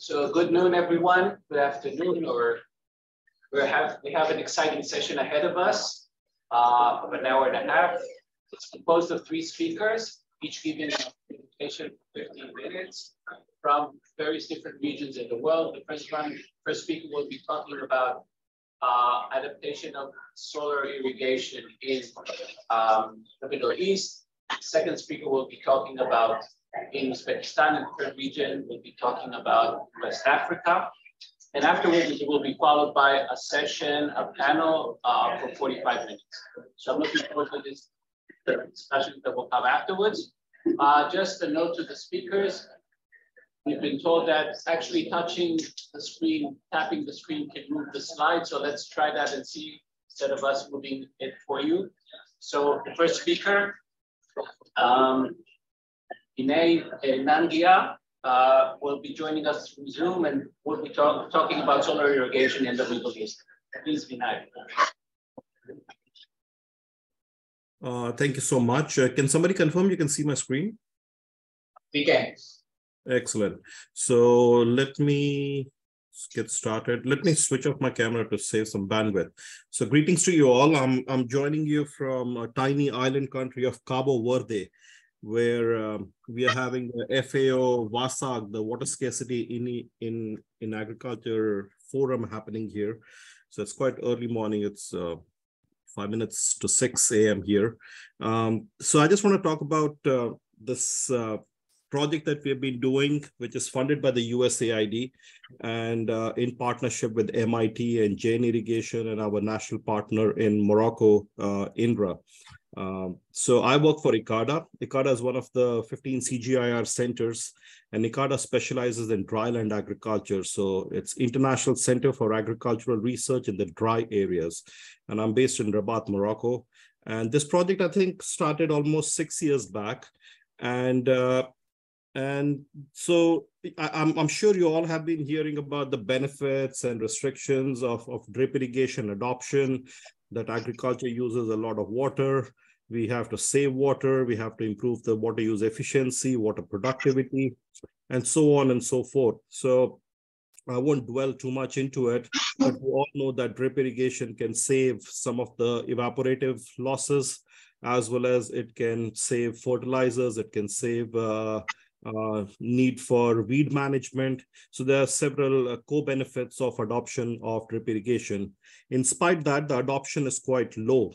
So good noon, everyone. Good afternoon, or we have an exciting session ahead of us of an hour and a half. It's composed of 3 speakers, each giving a presentation for 15 minutes from various different regions in the world. The first speaker will be talking about adaptation of solar irrigation in the Middle East. The second speaker will be talking about in Uzbekistan, and the third region will be talking about West Africa. And afterwards, it will be followed by a session, a panel for 45 minutes. So I'm looking forward to this discussion that will come afterwards. Just a note to the speakers. We've been told that actually touching the screen, tapping the screen can move the slide. So let's try that and see instead of us moving it for you. So the first speaker, Vinay Nangia, will be joining us through Zoom, and we'll be talking about solar irrigation in the Middle East. Please, Vinay. Thank you so much. Can somebody confirm you can see my screen? We can. Excellent. So let me get started. Let me switch off my camera to save some bandwidth. So greetings to you all. I'm joining you from a tiny island country of Cabo Verde, where we are having the FAO WASAG, the Water Scarcity in Agriculture Forum happening here. So it's quite early morning. It's 5 minutes to 6 a.m. here. So I just want to talk about this project that we have been doing, which is funded by the USAID and in partnership with MIT and Jain Irrigation and our national partner in Morocco, INRA. So I work for ICARDA. ICARDA is one of the 15 CGIAR centers, and ICARDA specializes in dryland agriculture. So it's International Center for Agricultural Research in the dry areas. And I'm based in Rabat, Morocco. And this project, I think, started almost 6 years back. And so I'm sure you all have been hearing about the benefits and restrictions of drip irrigation adoption, that agriculture uses a lot of water. We have to save water. We have to improve the water use efficiency, water productivity, and so on and so forth. So I won't dwell too much into it, but we all know that drip irrigation can save some of the evaporative losses, as well as it can save fertilizers. It can save need for weed management. So there are several co-benefits of adoption of drip irrigation. In spite of that, the adoption is quite low.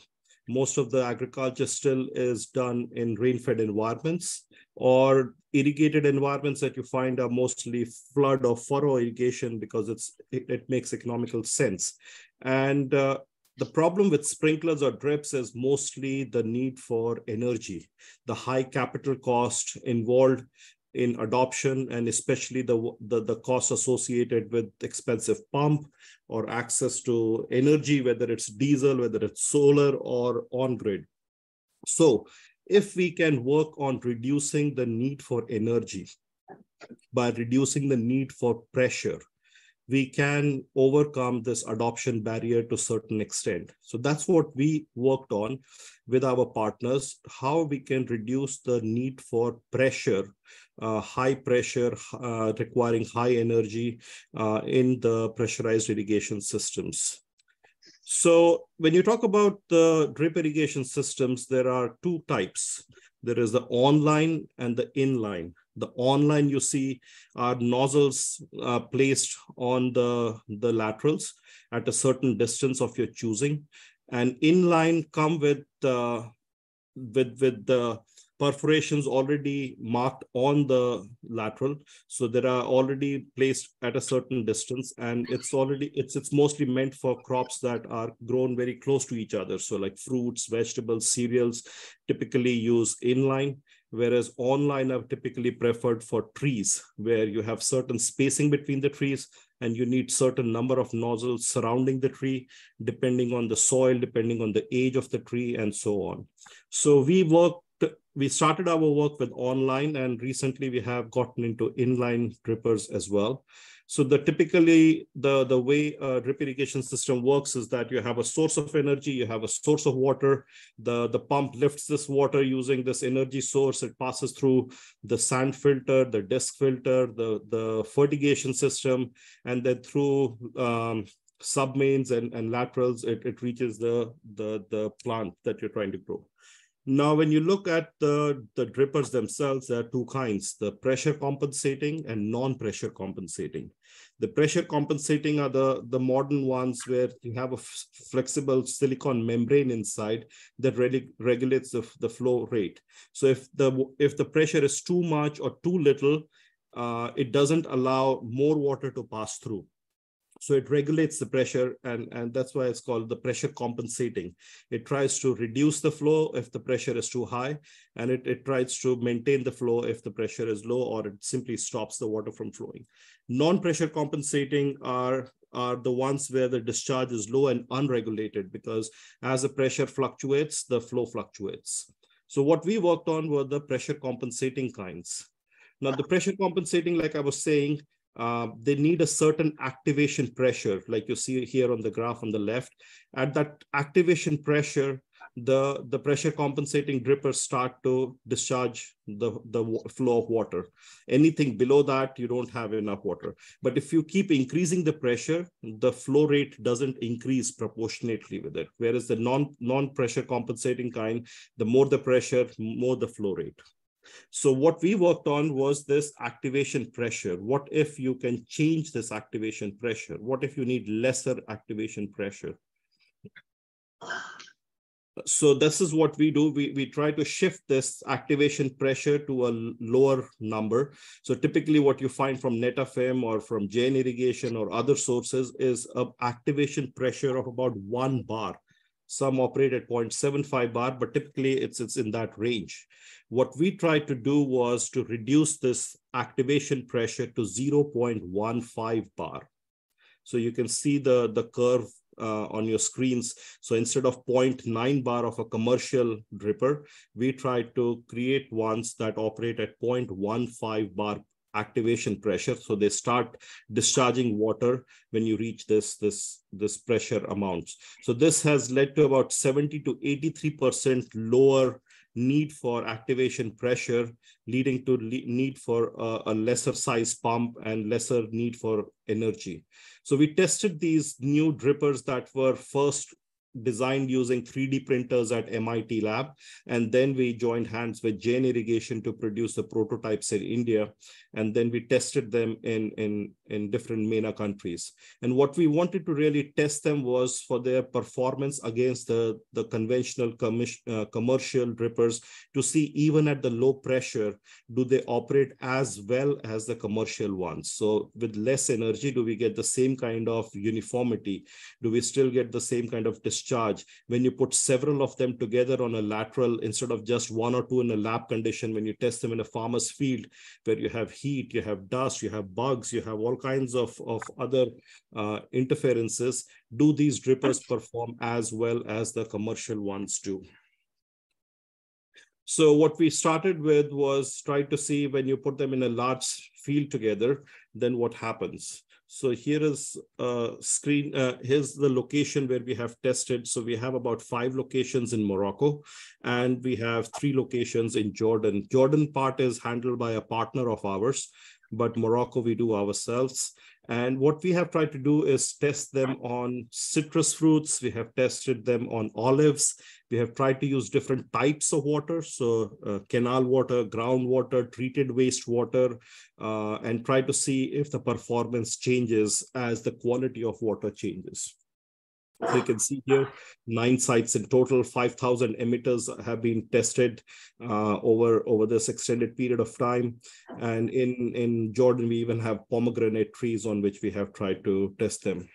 Most of the agriculture still is done in rain-fed environments, or irrigated environments that you find are mostly flood or furrow irrigation because it makes economical sense. And the problem with sprinklers or drips is mostly the need for energy, the high capital cost involved in adoption, and especially the costs associated with expensive pump or access to energy, whether it's diesel, whether it's solar or on-grid. So if we can work on reducing the need for energy by reducing the need for pressure, we can overcome this adoption barrier to a certain extent. So that's what we worked on with our partners, how we can reduce the need for pressure, high pressure, requiring high energy in the pressurized irrigation systems. So when you talk about the drip irrigation systems, there are 2 types. There is the online and the inline. The online, you see, are nozzles placed on the laterals at a certain distance of your choosing. And inline come with the perforations already marked on the lateral. So they are already placed at a certain distance, and it's mostly meant for crops that are grown very close to each other. So like fruits, vegetables, cereals typically use inline, whereas online are typically preferred for trees, where you have certain spacing between the trees and you need certain number of nozzles surrounding the tree, depending on the soil, depending on the age of the tree, and so on. So we work we started our work with online, and recently we have gotten into inline drippers as well. So typically the way a drip irrigation system works is that you have a source of energy, you have a source of water. The pump lifts this water using this energy source. It passes through the sand filter, the disc filter, the fertigation system, and then through submains and laterals, it reaches the plant that you're trying to grow. Now, when you look at the drippers themselves, there are two kinds: the pressure compensating and non-pressure compensating. The pressure compensating are the modern ones where you have a flexible silicon membrane inside that regulates the flow rate. So if the pressure is too much or too little, it doesn't allow more water to pass through. So it regulates the pressure, and that's why it's called the pressure compensating. It tries to reduce the flow if the pressure is too high, and it tries to maintain the flow if the pressure is low, or it simply stops the water from flowing. Non-pressure compensating are the ones where the discharge is low and unregulated, because as the pressure fluctuates, the flow fluctuates. So what we worked on were the pressure compensating kinds. Now, the pressure compensating, like I was saying, they need a certain activation pressure, like you see here on the graph on the left. At that activation pressure, the pressure compensating drippers start to discharge the flow of water. Anything below that, you don't have enough water. But if you keep increasing the pressure, the flow rate doesn't increase proportionately with it. Whereas the non-pressure compensating kind, the more the pressure, more the flow rate. So what we worked on was this activation pressure. What if you can change this activation pressure? What if you need lesser activation pressure? So this is what we do. We try to shift this activation pressure to a lower number. So typically what you find from NetFM or from Jain Irrigation or other sources is an activation pressure of about 1 bar. Some operate at 0.75 bar, but typically it's in that range. What we tried to do was to reduce this activation pressure to 0.15 bar. So you can see the curve on your screens. So instead of 0.9 bar of a commercial dripper, we tried to create ones that operate at 0.15 bar activation pressure. So they start discharging water when you reach this pressure amounts. So this has led to about 70 to 83% lower need for activation pressure, leading to need for a lesser size pump and lesser need for energy. So we tested these new drippers that were first designed using 3D printers at MIT lab. And then we joined hands with Jain Irrigation to produce the prototypes in India. And then we tested them in different MENA countries. And what we wanted to really test them was for their performance against the conventional commercial drippers, to see even at the low pressure, do they operate as well as the commercial ones? So with less energy, do we get the same kind of uniformity? Do we still get the same kind of discharge? When you put several of them together on a lateral, instead of just 1 or 2 in a lab condition, when you test them in a farmer's field, where you have heat, you have dust, you have bugs, you have all kinds of other interferences, do these drippers perform as well as the commercial ones do? So what we started with was try to see when you put them in a large field together, then what happens. So here is a screen. Here's the location where we have tested. So we have about 5 locations in Morocco, and we have 3 locations in Jordan. Jordan part is handled by a partner of ours, but Morocco we do ourselves. And what we have tried to do is test them on citrus fruits. We have tested them on olives. We have tried to use different types of water. So canal water, groundwater, treated wastewater, and try to see if the performance changes as the quality of water changes. So you can see here, 9 sites in total, 5,000 emitters have been tested over this extended period of time. And in Jordan, we even have pomegranate trees on which we have tried to test them.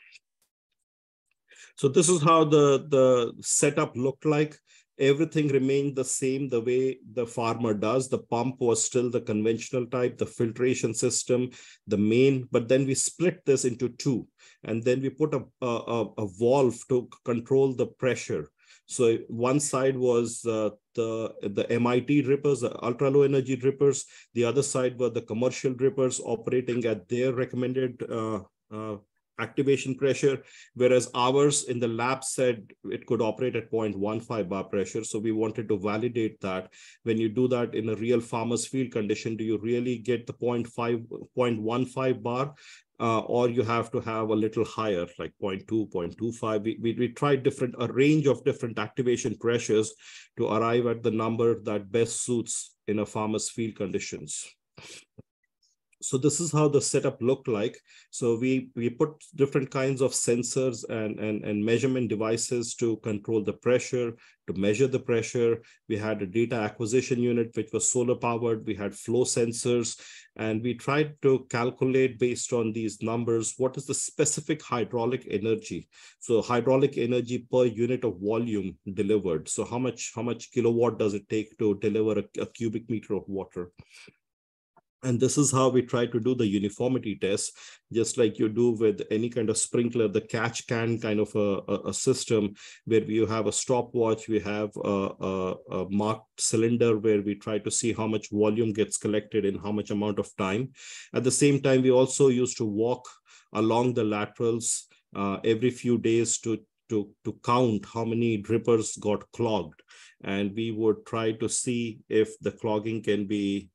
So this is how the setup looked like. Everything remained the same the way the farmer does. The pump was still the conventional type, the filtration system, the main, but then we split this into 2. And then we put a valve to control the pressure. So one side was the MIT drippers, the ultra low energy drippers. The other side were the commercial drippers operating at their recommended activation pressure, whereas ours in the lab said it could operate at 0.15 bar pressure. So we wanted to validate that. When you do that in a real farmer's field condition, do you really get the 0.15 bar? Or you have to have a little higher, like 0.2, 0.25. We tried a range of different activation pressures to arrive at the number that best suits in a farmer's field conditions. So this is how the setup looked like. So we put different kinds of sensors and measurement devices to control the pressure, to measure the pressure. We had a data acquisition unit, which was solar powered. We had flow sensors, and we tried to calculate based on these numbers, what is the specific hydraulic energy? So hydraulic energy per unit of volume delivered. So how much kilowatt does it take to deliver a cubic meter of water? And this is how we try to do the uniformity test, just like you do with any kind of sprinkler, the catch can kind of a system where you have a stopwatch, we have a marked cylinder where we try to see how much volume gets collected in how much amount of time. At the same time, we also used to walk along the laterals every few days to count how many drippers got clogged. And we would try to see if the clogging can be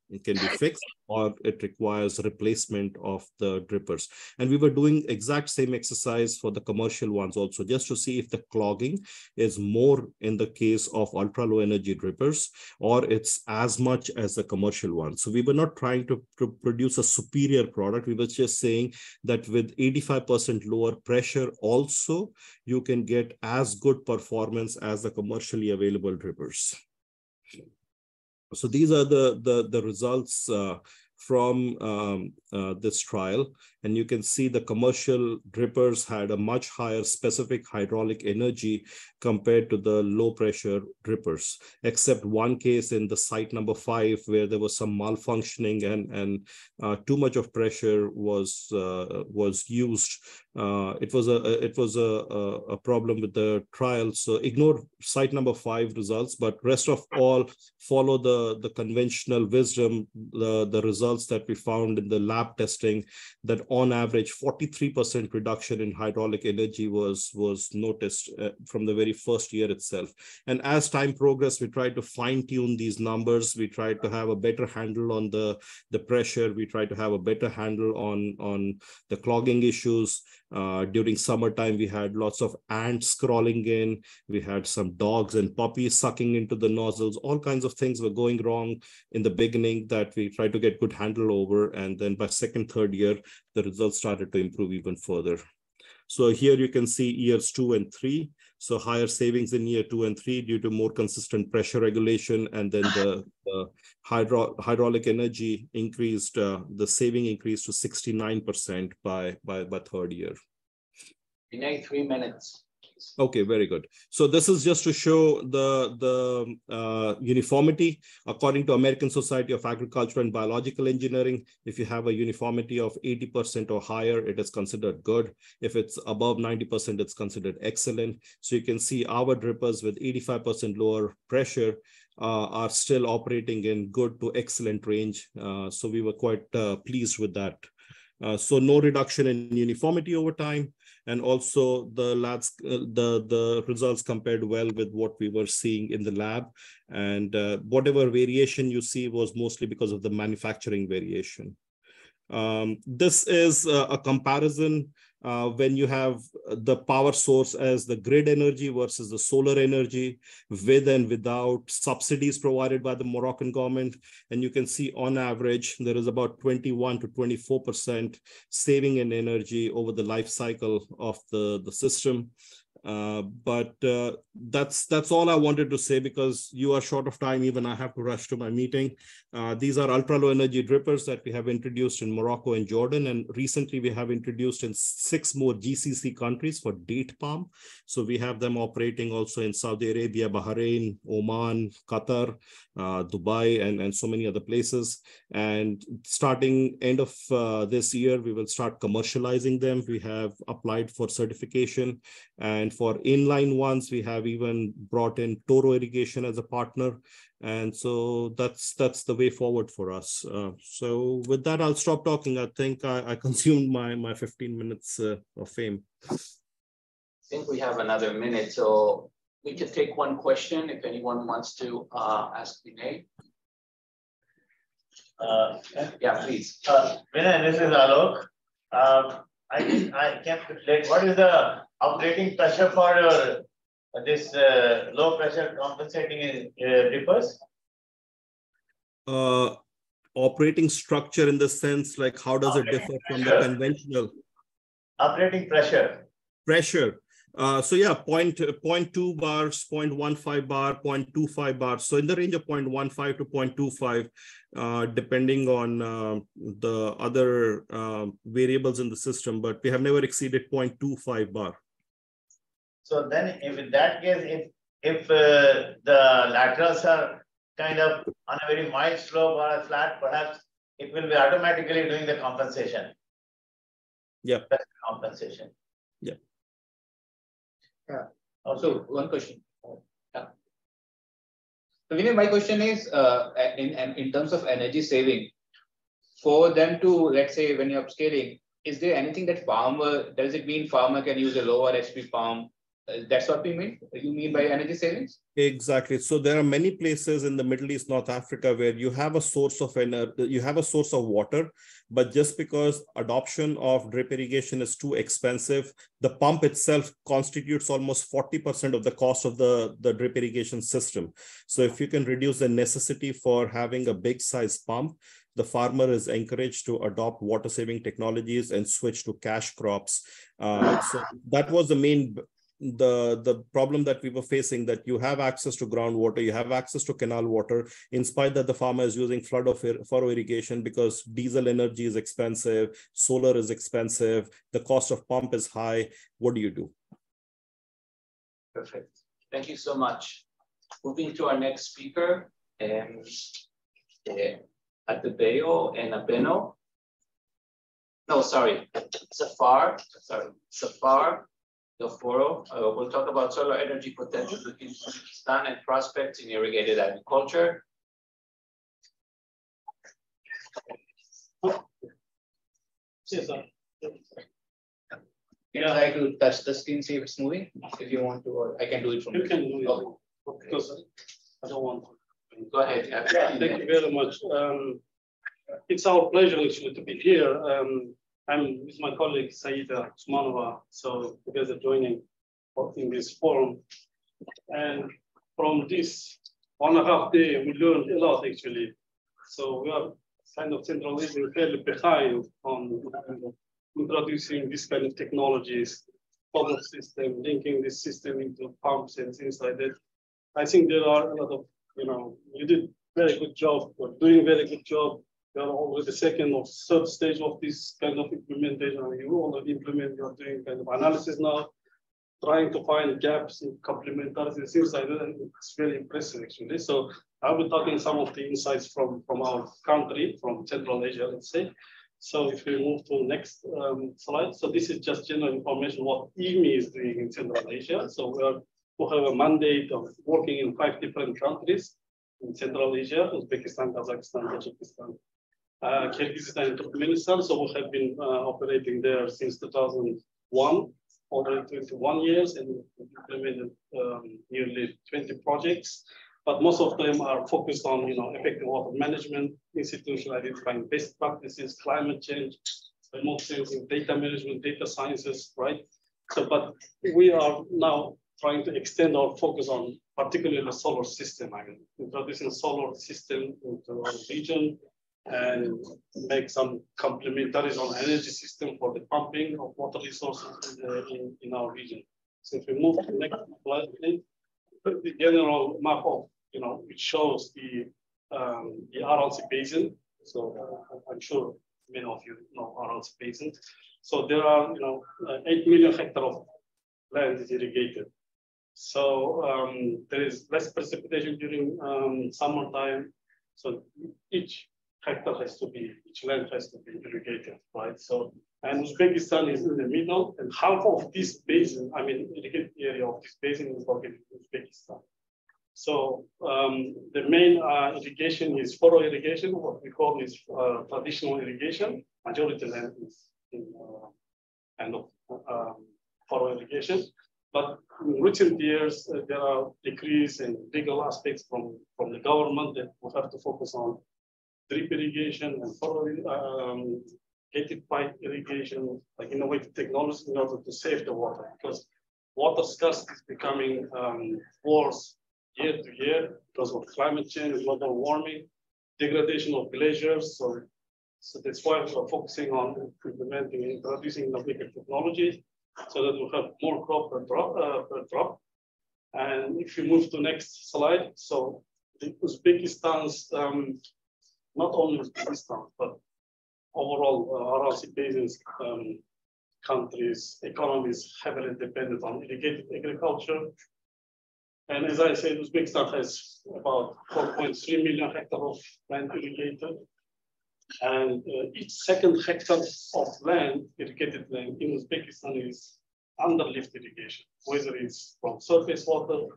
fixed or it requires replacement of the drippers. And we were doing exact same exercise for the commercial ones also, just to see if the clogging is more in the case of ultra low energy drippers, or it's as much as the commercial ones. So we were not trying to produce a superior product. We were just saying that with 85% lower pressure also, you can get as good performance as the commercially available drippers. So these are the results from this trial. And you can see the commercial drippers had a much higher specific hydraulic energy compared to the low pressure drippers, except one case in the site number 5 where there was some malfunctioning and too much of pressure was used. It was a problem with the trial. So ignore site number 5 results, but rest of all follow the conventional wisdom, the results that we found in the lab testing, that on average 43% reduction in hydraulic energy was noticed from the very first year itself. And as time progressed, we tried to fine tune these numbers. We tried to have a better handle on the pressure. We tried to have a better handle on the clogging issues. During summertime, we had lots of ants crawling in. We had some dogs and puppies sucking into the nozzles. All kinds of things were going wrong in the beginning that we tried to get good handle over. And then by second, third year, the results started to improve even further. So here you can see years 2 and 3. So higher savings in year 2 and 3 due to more consistent pressure regulation. And then the hydraulic energy increased, the saving increased to 69% by third year. Vinay, 3 minutes. Okay, very good. So this is just to show the uniformity. According to American Society of Agriculture and Biological Engineering, if you have a uniformity of 80% or higher, it is considered good. If it's above 90%, it's considered excellent. So you can see our drippers with 85% lower pressure are still operating in good to excellent range. So we were quite pleased with that. So no reduction in uniformity over time. And also the results compared well with what we were seeing in the lab. And whatever variation you see was mostly because of the manufacturing variation. This is a comparison when you have the power source as the grid energy versus the solar energy, with and without subsidies provided by the Moroccan government. And you can see on average, there is about 21 to 24% saving in energy over the life cycle of the system. But that's all I wanted to say, because you are short of time. Even I have to rush to my meeting. These are ultra low energy drippers that we have introduced in Morocco and Jordan, and recently we have introduced in 6 more GCC countries for date palm. So we have them operating also in Saudi Arabia, Bahrain, Oman, Qatar, Dubai, and so many other places. And starting end of this year, we will start commercializing them. We have applied for certification, and And for inline ones, we have even brought in Toro Irrigation as a partner. And so that's the way forward for us. So with that, I'll stop talking. I think I consumed my 15 minutes of fame. I think we have another minute, so we can take one question if anyone wants to ask Vinay. Yeah, please. Vinay, this is Alon. I can't relate. What is the operating pressure for this low pressure compensating drippers? Operating structure in the sense, like how does it differ from the conventional? Operating pressure. Pressure. So yeah, 0.2 bars, 0.15 bar, 0.25 bars. So in the range of 0.15 to 0.25, depending on the other variables in the system, but we have never exceeded 0.25 bar. So then if in that case, if the laterals are kind of on a very mild slope or a flat, perhaps it will be automatically doing the compensation. Yeah. Compensation. Yeah. Yeah. Also, one question. Yeah. So, Vinay, my question is, in terms of energy saving, for them to, let's say, when you're upscaling, is there anything that does it mean farmer can use a lower HP pump? That's what we mean? You mean by energy savings? Exactly. So there are many places in the Middle East, North Africa, where you have a source of water, but just because adoption of drip irrigation is too expensive, the pump itself constitutes almost 40% of the cost of the drip irrigation system. So if you can reduce the necessity for having a big size pump, the farmer is encouraged to adopt water saving technologies and switch to cash crops. So that was the problem that we were facing, that you have access to groundwater, you have access to canal water, in spite that the farmer is using flood of furrow irrigation because diesel energy is expensive, solar is expensive, the cost of pump is high. What do you do? Perfect. Thank you so much. Moving to our next speaker, Adebayo and Abeno. No, sorry, Safar. We'll talk about solar energy potential in Pakistan and prospects in irrigated agriculture. Yes, sir. You know, I could touch the screen, see if it's moving. If you want to, or I can do it from you can do it. Oh. Because I don't want to. Go ahead. Thank you very much. It's our pleasure actually to be here. I'm with my colleague Saida Usmanova, so together joining in this forum. And from this 1.5 days, we learned a lot actually. So we are kind of Central Asia fairly behind on introducing this kind of technologies, power system, linking this system into pumps and things like that. I think there are a lot of, you did very good job, or doing very good job. You are already the second or third stage of this kind of implementation. You already implement, you are doing kind of analysis now, trying to find gaps in complementarity, things like that. And it's very impressive actually. So I'll be talking some of the insights from our country, from Central Asia, let's say. So if we move to the next slide. So this is just general information what IWMI is doing in Central Asia. So we have a mandate of working in 5 different countries in Central Asia: Uzbekistan, Kazakhstan, Tajikistan, Kyrgyzstan, and Turkmenistan. So we have been operating there since 2001, already 21 years, and implemented nearly 20 projects. But most of them are focused on, effective water management, institutional identifying best practices, climate change, remote sensing, data management, data sciences, right? So, but we are now trying to extend our focus on particularly the solar system. I mean, introducing solar system into our region and make some complementaries on energy system for the pumping of water resources in our region. So if we move to the next slide, the general map of, it shows the RLC basin. So I'm sure many of you know RLC basin. So there are, 8 million hectares of land is irrigated. So there is less precipitation during summertime. So each hectare has to be, each land has to be irrigated, right? So, and Uzbekistan is in the middle, and half of this basin, I mean, irrigated area of this basin is located in Uzbekistan. So the main irrigation is furrow irrigation, what we call is traditional irrigation. Majority land is in kind of furrow irrigation. But in recent years, there are decrees and legal aspects from the government that we have to focus on drip irrigation and furrow gated pipe irrigation, like innovative technology in order to save the water, because water scarcity is becoming worse year to year because of climate change, global warming, degradation of glaciers. So that's why we're focusing on implementing and introducing innovative technologies so that we have more crop per drop. And if you move to next slide, so the Uzbekistan's, not only Uzbekistan, but overall RRC basins countries' economies heavily dependent on irrigated agriculture. And as I said, Uzbekistan has about 4.3 million hectares of land irrigated. And each second hectare of land, irrigated land in Uzbekistan is under lift irrigation, whether it's from surface water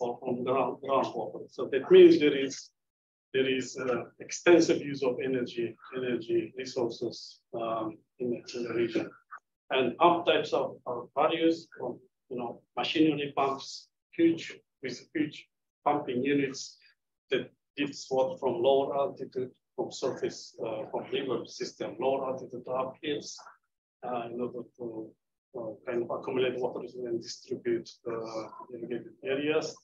or from groundwater. So that means there is extensive use of energy resources in the region. And pump types are various, from machinery pumps, with huge pumping units that lifts water from lower altitude, from surface, from river system, lower altitude to up hills, in order to kind of accumulate water and distribute irrigated areas.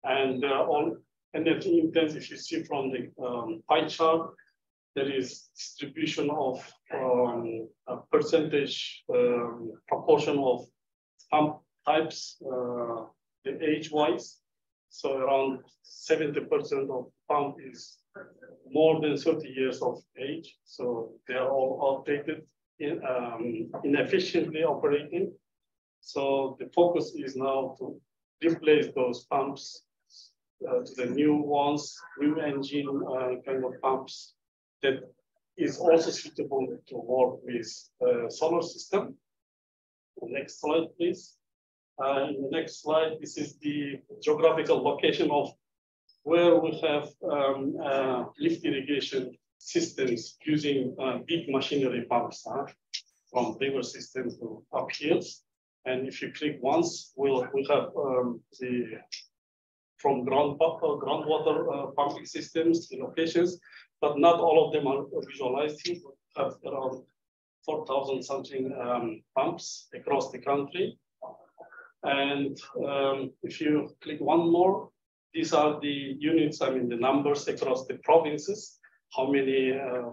And they're all energy intense. If you see from the pie chart, there is distribution of a percentage proportion of pump types, the age-wise. So around 70% of pump is more than 30 years of age. So they are all outdated, inefficiently operating. So the focus is now to replace those pumps to the new ones, new engine kind of pumps that is also suitable to work with solar system. Next slide, please. In the next slide, this is the geographical location of where we have lift irrigation systems using big machinery pumps from river system to up hills. And if you click once, we have the from groundwater pumping systems, the locations, but not all of them are visualized here. We have around 4,000 something pumps across the country. And if you click one more, these are the units, I mean the numbers across the provinces, how many,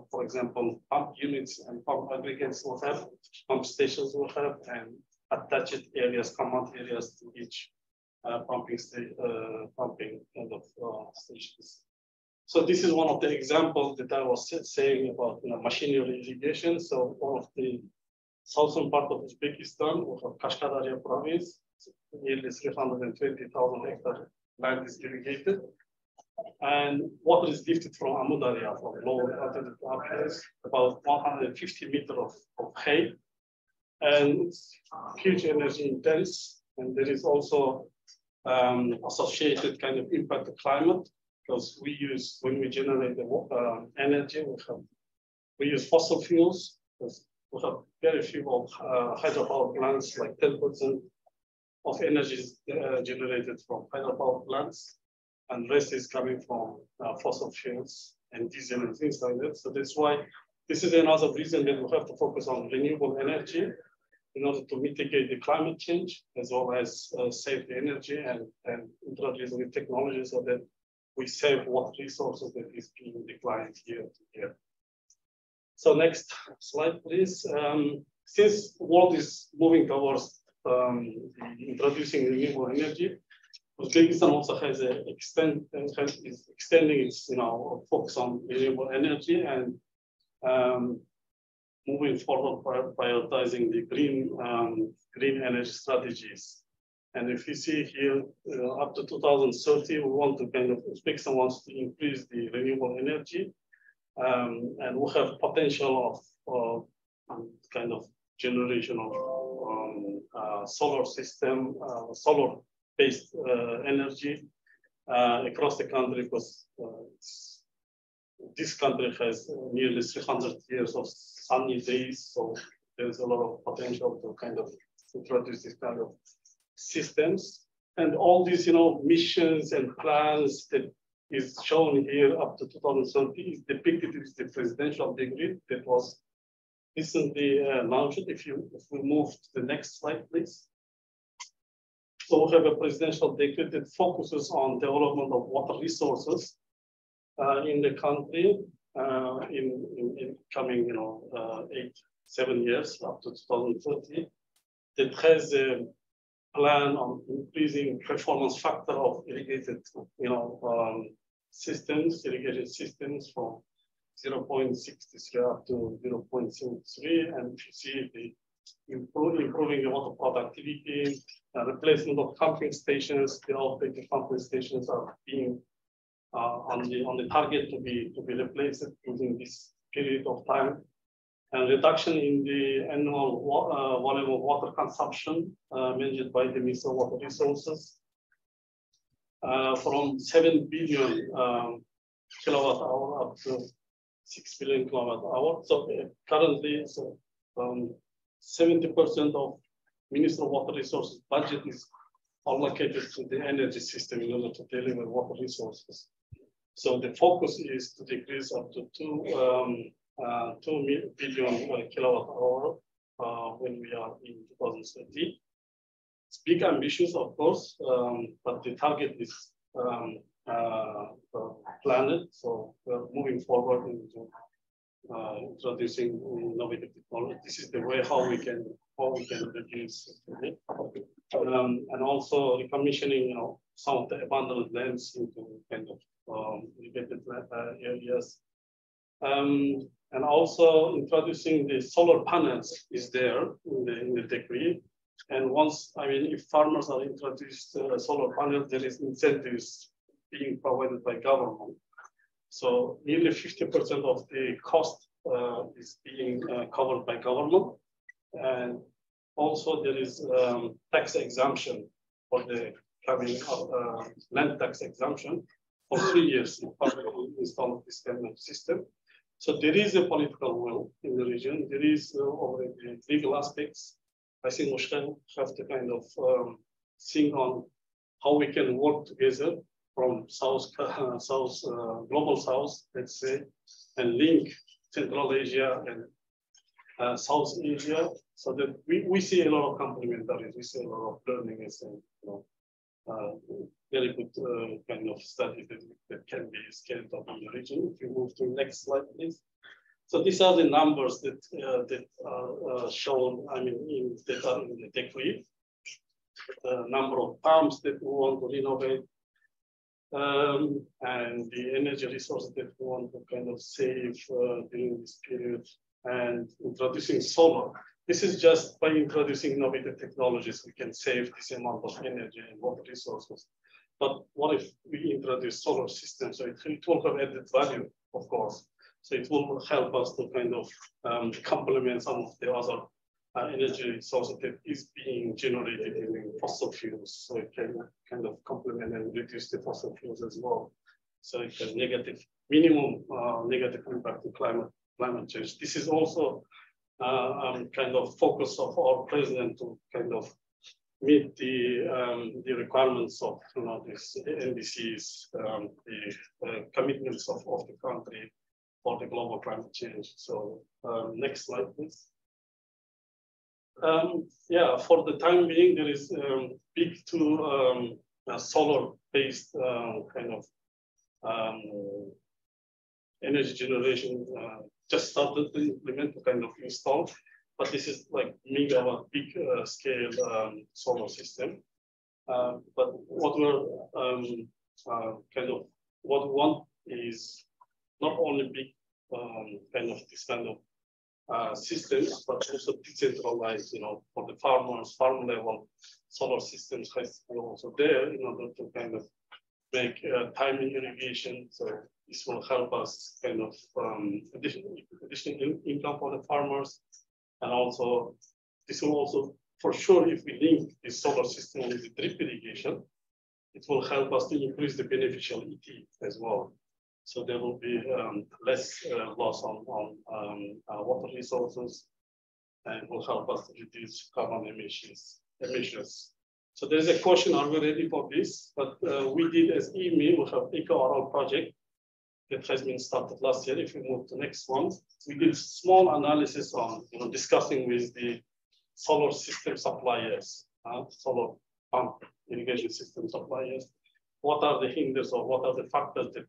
for example, pump units and pump aggregates will have, pump stations will have, and attached areas, command areas to each pumping kind of stations. So this is one of the examples that I was saying about machinery irrigation. So one of the southern part of Uzbekistan, we have Kashkadarya province, nearly 320,000 hectares land is irrigated. And water is lifted from Amudarya, from lower altitude uplands, about 150 meters of height. And it's huge energy intense. And there is also associated kind of impact to climate, because we use, when we generate the energy, we use fossil fuels, because we have very few of hydropower plants, like 10% of energy is generated from hydropower plants, and rest is coming from fossil fuels and diesel and things like that. So that's why this is another reason that we have to focus on renewable energy in order to mitigate the climate change, as well as save the energy and introduce new technology so that we save water resources that is being declined year to year. So next slide, please. Since the world is moving towards introducing renewable energy, Uzbekistan also has is extending its focus on renewable energy and moving forward, prioritizing the green energy strategies. And if you see here, up to 2030, we want to Uzbekistan wants to increase the renewable energy And we have potential of kind of generation of solar system, solar-based energy across the country, because this country has nearly 300 years of sunny days, so there's a lot of potential to kind of introduce this kind of systems. And all these, missions and plans that is shown here up to 2030 is depicted with the presidential decree that was recently launched. If we move to the next slide, please. So we have a presidential decree that focuses on development of water resources in the country in coming, 7 years up to 2030. That has a plan on increasing performance factor of irrigated, irrigation systems from 0.63 up to 0.73, and you see the improving the water productivity, replacement of pumping stations. The outdated pumping stations are being on the target to be replaced within this period of time. And reduction in the annual volume of water consumption managed by the Ministry of Water Resources from 7 billion kilowatt hour up to 6 billion kilowatt hour. So currently, 70% of Ministry of Water Resources budget is allocated to the energy system in order to deliver water resources. So the focus is to decrease up to 2 billion kilowatt hour when we are in 2030. It's big ambitious, of course, but the target is planned. So we're moving forward into introducing innovative technology. This is the way how we can reduce it. And also recommissioning, some of the abandoned lands into kind of irrigated areas. And also introducing the solar panels is there in the decree. And once, if farmers are introduced solar panels, there is incentives being provided by government. So nearly 50% of the cost is being covered by government. And also there is tax exemption for the coming land tax exemption for 3 years if farmers install this kind of system. So there is a political will in the region. There is already legal aspects. I think we have to kind of think on how we can work together from global south, let's say, and link Central Asia and South Asia, so that we see a lot of complementarities. We see a lot of learning and very good kind of study that can be scaled up in the region. If you move to the next slide, please. So these are the numbers that are shown. That are in the decree. The number of pumps that we want to renovate, and the energy resources that we want to kind of save during this period, and introducing solar. This is just by introducing innovative technologies, we can save this amount of energy and water resources. But what if we introduce solar systems? So it will have added value, of course. So it will help us to kind of complement some of the other energy sources that is being generated in fossil fuels. So it can kind of complement and reduce the fossil fuels as well. So it can minimum negative impact to climate change. This is also kind of focus of our president to kind of meet the requirements of these NDCs, the commitments of the country for the global climate change. So next slide, please. For the time being, there is big two solar-based kind of energy generation just started to implement, to kind of install, but this is like megawatt big scale solar system. But what we're what we want is not only big kind of this kind of systems, but also decentralized, for the farmers, farm level solar systems has to be also there in order to kind of make timing irrigation. So this will help us kind of additional income for the farmers. And also, this will also, for sure, if we link this solar system with the drip irrigation, it will help us to increase the beneficial ET as well. So there will be less loss on water resources, and will help us to reduce carbon emissions. So there is a question, are we ready for this? But we did as IWMI, we have ICARDA project that has been started last year. If we move to the next one, we did small analysis on, discussing with the solar system suppliers, solar pump irrigation system suppliers. What are the hinders or what are the factors that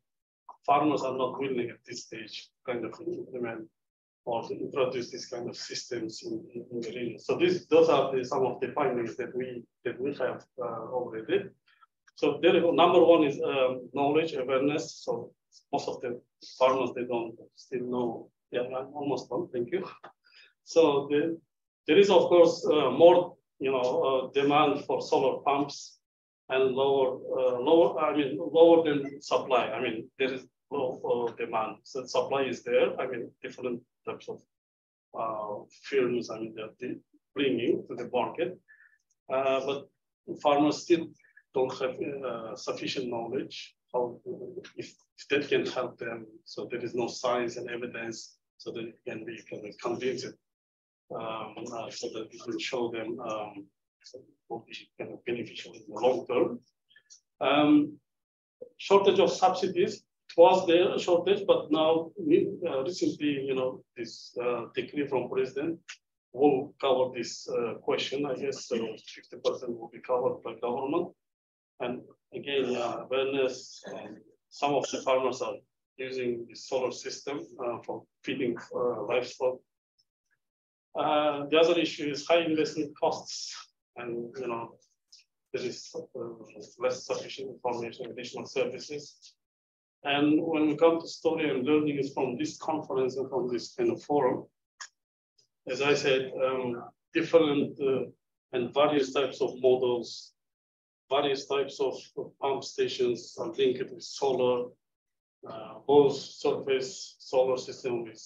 farmers are not willing at this stage kind of implement or to introduce these kind of systems in the region? So those are some of the findings that we have already. So there, number one is knowledge, awareness. So most of the farmers, they don't still know. Yeah, I'm almost done. Thank you. So there is, of course, more demand for solar pumps and lower than supply. I mean, there is low demand. So supply is there. I mean, different types of firms. I mean, they're bringing to the market, but farmers still don't have sufficient knowledge how if that can help them. So there is no science and evidence, so that it can be kind of convinced, so that we can show them what is kind of beneficial in the long term. Shortage of subsidies. It was there a shortage, but now recently, this decree from president will cover this question. I guess 50% will be covered by government. And again, awareness. Some of the farmers are using the solar system for feeding livestock. The other issue is high investment costs, and there is less sufficient information, additional services. And when we come to story and learning is from this conference and from this kind of forum, as I said, different and various types of models, various types of pump stations are linked with solar, both surface solar system with,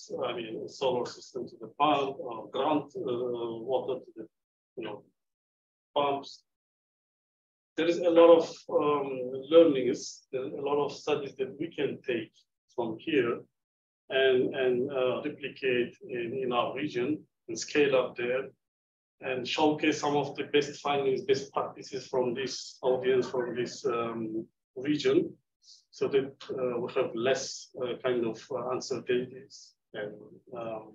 solar system to the pump, ground water to the, pumps. There is a lot of learnings, a lot of studies that we can take from here and replicate in our region and scale up there and showcase some of the best findings, best practices from this audience, from this region, so that we have less kind of uncertainties and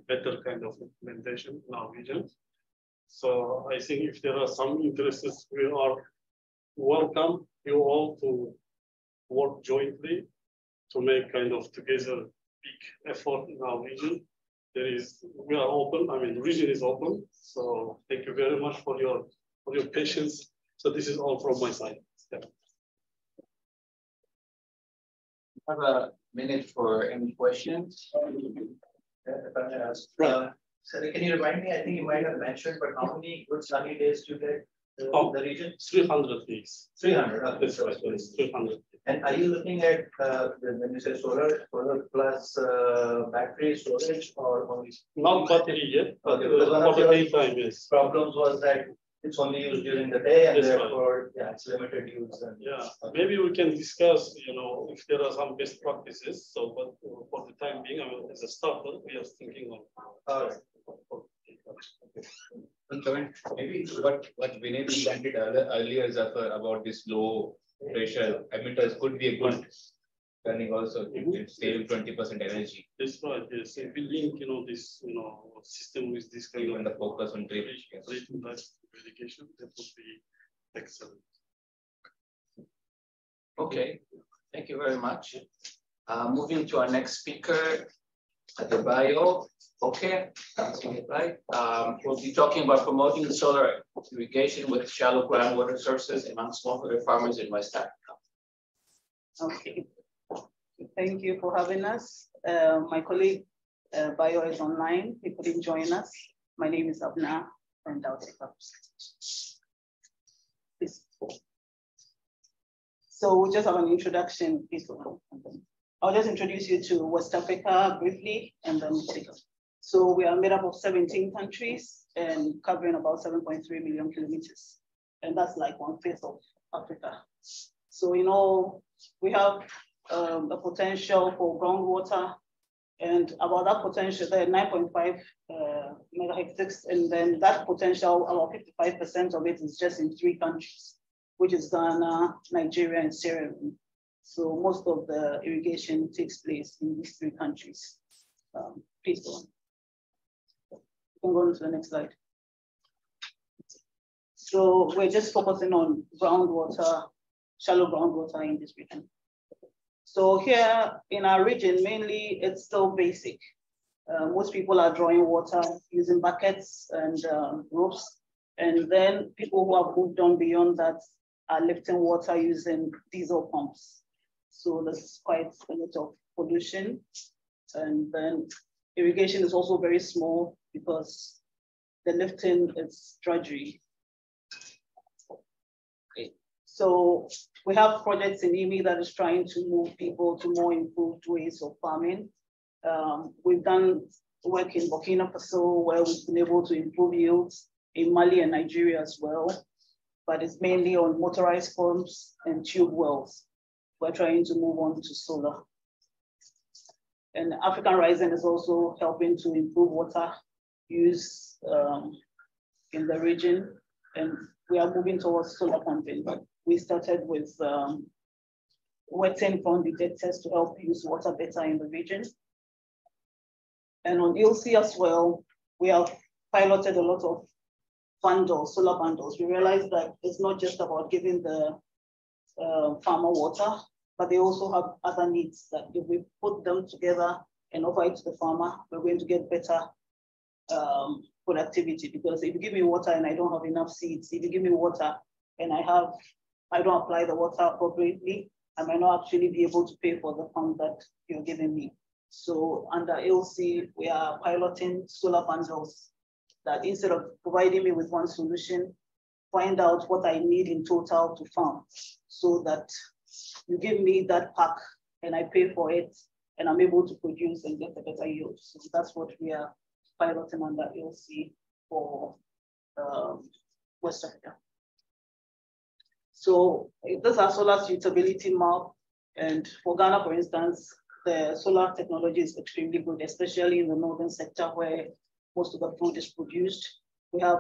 better kind of implementation in our region. So I think if there are some interests, we are welcome you all to work jointly to make kind of together big effort in our region. We are open. I mean, the region is open. So thank you very much for your patience. So this is all from my side. Yeah. Have a minute for any questions. If I may ask, so can you remind me? I think you might have mentioned, but how many good sunny days do you get? The region? 300 days. 300. Okay. That's right. 300. And are you looking at when you say solar plus battery storage or only? Not battery yet, but okay, for the daytime, yes. Problems was that it's only used during the day, and that's therefore, right. Yeah, it's limited use. And, yeah, maybe we can discuss, if there are some best practices. So, but for the time being, as a starter, we are thinking of. All right. Maybe what Vinay presented earlier about this low pressure emitters could be a good learning also. It save 20% energy. That's right. Yes, if we link this system with this kind of and the focus on drip irrigation, that would be excellent. Okay, thank you very much. Moving to our next speaker, Adebayo. Okay, right. We'll be talking about promoting solar irrigation with shallow groundwater sources among smallholder farmers in West Africa. Okay, thank you for having us. My colleague Bayo is online. He couldn't join us. My name is Abna, and I'll take up. Please. So we'll just have an introduction. I'll just introduce you to West Africa briefly, and then we'll take it. So we are made up of 17 countries and covering about 7.3 million kilometers. And that's like 1/5 of Africa. So, you know, we have a potential for groundwater, and about that potential, there are 9.5 megahectares, and then that potential, about 55% of it is just in 3 countries, which is Ghana, Nigeria, and Sierra Leone. So most of the irrigation takes place in these 3 countries. Please go on. You can go on to the next slide. So we're just focusing on groundwater, shallow groundwater in this region. So here in our region, mainly it's still basic. Most people are drawing water using buckets and ropes. And then people who have moved on beyond that are lifting water using diesel pumps. So there's quite a lot of pollution. And then irrigation is also very small because the lifting is drudgery. So we have projects in IWMI that is trying to move people to more improved ways of farming. We've done work in Burkina Faso where we've been able to improve yields, in Mali and Nigeria as well, but it's mainly on motorized pumps and tube wells. We're trying to move on to solar. And African Rising is also helping to improve water use in the region, and we are moving towards solar pumping. We started with wetting from detectors to help use water better in the region. And on ILC as well, we have piloted a lot of bundles, solar bundles. We realized that it's not just about giving the farmer water, but they also have other needs that if we put them together and offer it to the farmer, we're going to get better productivity. Because if you give me water and I don't have enough seeds, if you give me water and I don't apply the water appropriately, I might not actually be able to pay for the fund that you're giving me. So under ALC, we are piloting solar bundles that instead of providing me with one solution, find out what I need in total to farm so that you give me that pack and I pay for it and I'm able to produce and get a better yield. So that's what we are piloting under ALC for West Africa. So this is our solar suitability map. And for Ghana, for instance, the solar technology is extremely good, especially in the northern sector where most of the food is produced. We have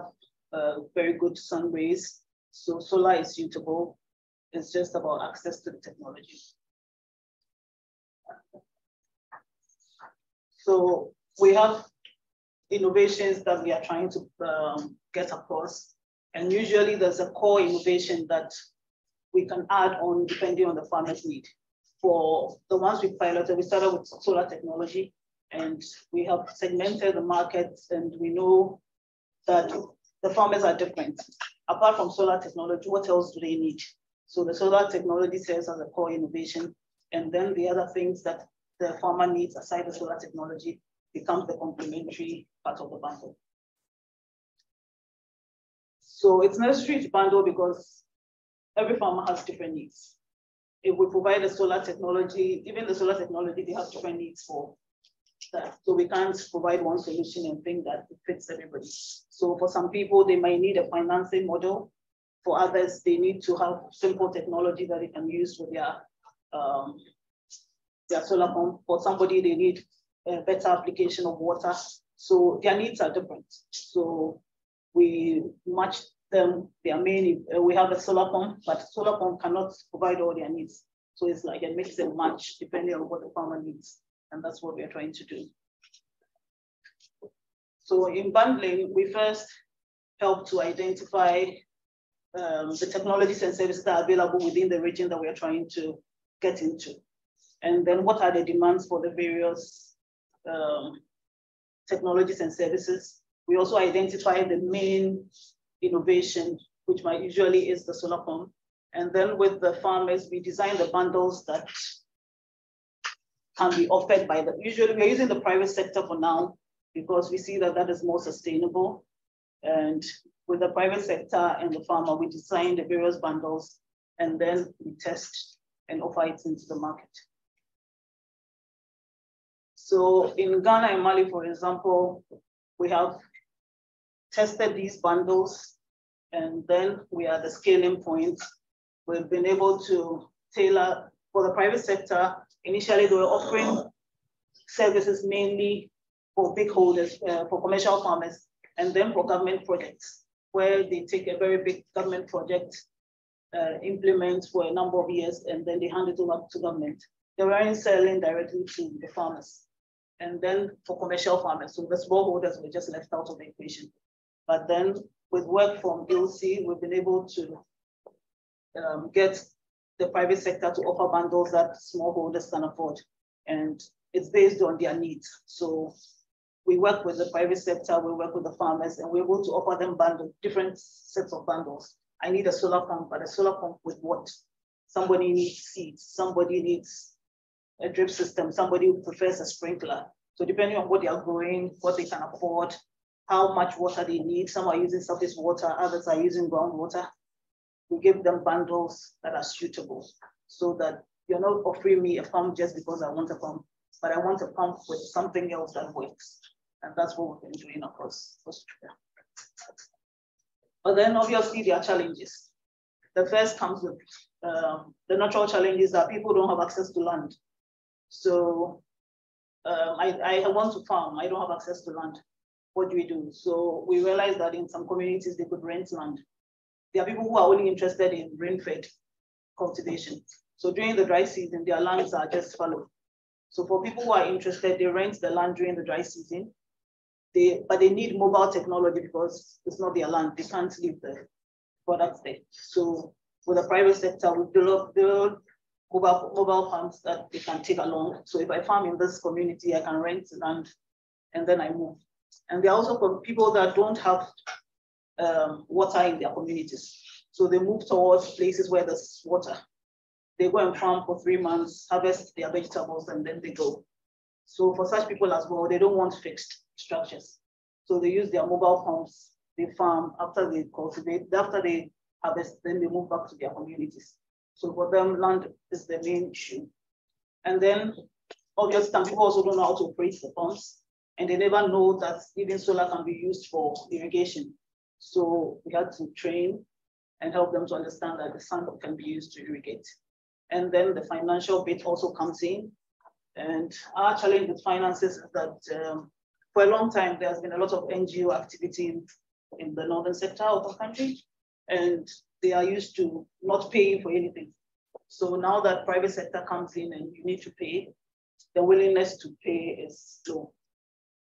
very good sun rays. So solar is suitable. It's just about access to the technology. So we have innovations that we are trying to get across. And usually there's a core innovation that we can add on depending on the farmer's need. For the ones we piloted, we started with solar technology and we have segmented the market, and we know that the farmers are different. Apart from solar technology, what else do they need? So the solar technology serves as a core innovation, and then the other things that the farmer needs aside the solar technology becomes the complementary part of the bundle. So it's necessary to bundle because every farmer has different needs. If we provide the solar technology, even the solar technology, they have different needs for that. So we can't provide one solution and think that it fits everybody. So for some people, they might need a financing model. For others, they need to have simple technology that they can use with their solar pump. For somebody, they need a better application of water. So their needs are different. So we match them, their main, we have a solar pump, but solar pump cannot provide all their needs. So it's like a mix and match depending on what the farmer needs. And that's what we're trying to do. So in bundling, we first help to identify the technologies and services that are available within the region that we are trying to get into. And then what are the demands for the various technologies and services. We also identify the main innovation, which might usually is the solar pump. And then with the farmers, we design the bundles that can be offered by the, usually we're using the private sector for now, because we see that that is more sustainable. And with the private sector and the farmer, we design the various bundles and then we test and offer it into the market. So in Ghana and Mali, for example, we have tested these bundles, and then we are at the scaling point. We've been able to tailor for the private sector. Initially, they were offering services mainly for big holders, for commercial farmers, and then for government projects, where they take a very big government project, implement for a number of years, and then they hand it over to government. They weren't selling directly to the farmers. And then for commercial farmers, so the smallholders were just left out of the equation. But then with work from DOC, we've been able to get the private sector to offer bundles that smallholders can afford. And it's based on their needs. So we work with the private sector, we work with the farmers, and we're able to offer them bundles, different sets of bundles. I need a solar pump, but a solar pump with what? Somebody needs seeds, somebody needs a drip system, somebody who prefers a sprinkler. So depending on what they are growing, what they can afford, how much water they need, some are using surface water, others are using groundwater. We give them bundles that are suitable so that you're not offering me a pump just because I want a pump, but I want a pump with something else that works. And that's what we've been doing across Australia. But then obviously there are challenges. The first comes with the natural challenges that people don't have access to land. So I want to farm, I don't have access to land. What do we do? So we realized that in some communities they could rent land. There are people who are only interested in rain-fed cultivation. So during the dry season, their lands are just fallow. So for people who are interested, they rent the land during the dry season. But they need mobile technology because it's not their land. They can't leave the products there. So with the private sector, we build mobile farms that they can take along. So if I farm in this community, I can rent land and then I move. And there are also people that don't have water in their communities. So they move towards places where there's water. They go and farm for 3 months, harvest their vegetables, and then they go. So for such people as well, they don't want fixed structures. So they use their mobile pumps, they farm, after they cultivate, after they harvest, then they move back to their communities. So for them, land is the main issue. And then obviously some people also don't know how to operate the pumps, and they never know that even solar can be used for irrigation. So we had to train and help them to understand that the sun can be used to irrigate. And then the financial bit also comes in. And our challenge with finances is that for a long time, there's been a lot of NGO activity in the northern sector of the country, and they are used to not paying for anything. So now that private sector comes in and you need to pay, the willingness to pay is low.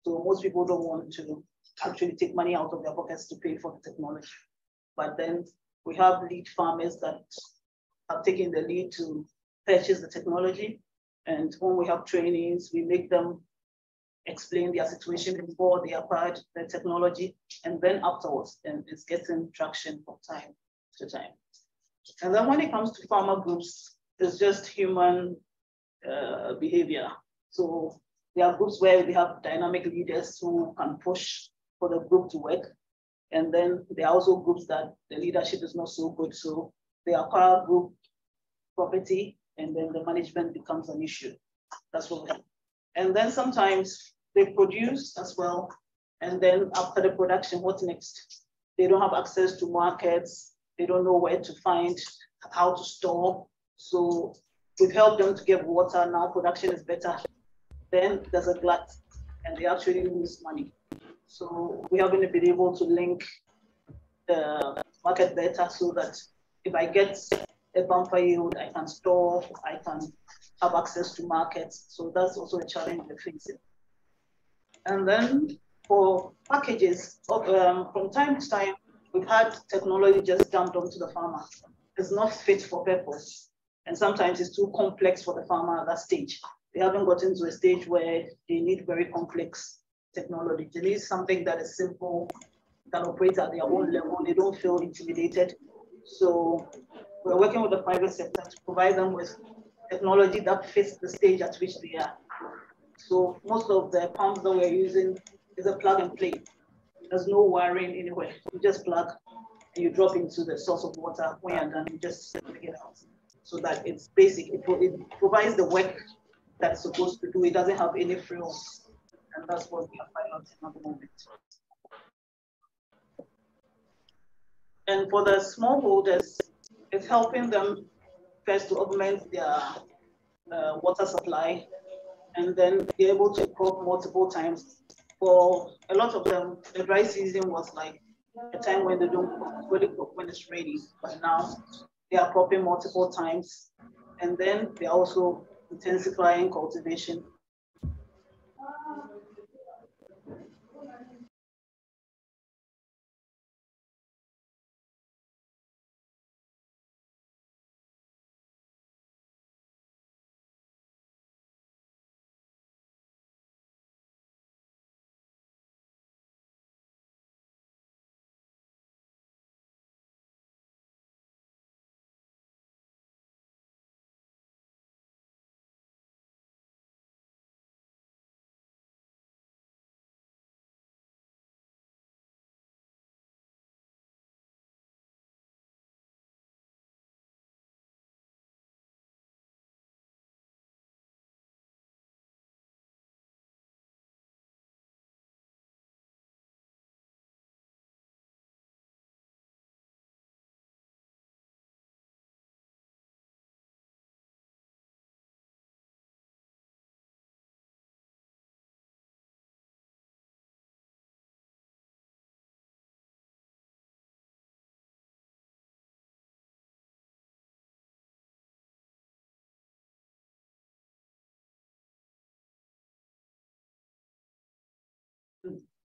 So most people don't want to actually take money out of their pockets to pay for the technology. But then we have lead farmers that have taken the lead to purchase the technology. And when we have trainings, we make them explain their situation before they acquired the technology, and then afterwards, and it's getting traction from time to time. And then when it comes to farmer groups, it's just human behavior. So there are groups where we have dynamic leaders who can push for the group to work. And then there are also groups that the leadership is not so good. So they acquire group property, and then the management becomes an issue. That's what we have. And then sometimes they produce as well. And then after the production, what's next? They don't have access to markets. They don't know where to find, how to store. So we've helped them to get water. Now production is better. Then there's a glut, and they actually lose money. So we haven't been able to link the market better so that if I get a bumper yield, I can store, I can have access to markets. So that's also a challenge we're facing. And then for packages, from time to time, we've had technology just dumped onto the farmer. It's not fit for purpose. And sometimes it's too complex for the farmer at that stage. They haven't gotten to a stage where they need very complex technology. They need something that is simple, can operate at their own level. They don't feel intimidated. So we're working with the private sector to provide them with technology that fits the stage at which they are. So most of the pumps that we're using is a plug and play. There's no wiring anywhere. You just plug and you drop into the source of water. When you're done, you just take it out. So that it's basic. It provides the work that's supposed to do. It doesn't have any frills, and that's what we are piloting at the moment. And for the smallholders, it's helping them first to augment their water supply, and then be able to crop multiple times. For a lot of them, the dry season was like a time when they don't really crop when it's ready. But now they are cropping multiple times, and then they're also intensifying cultivation.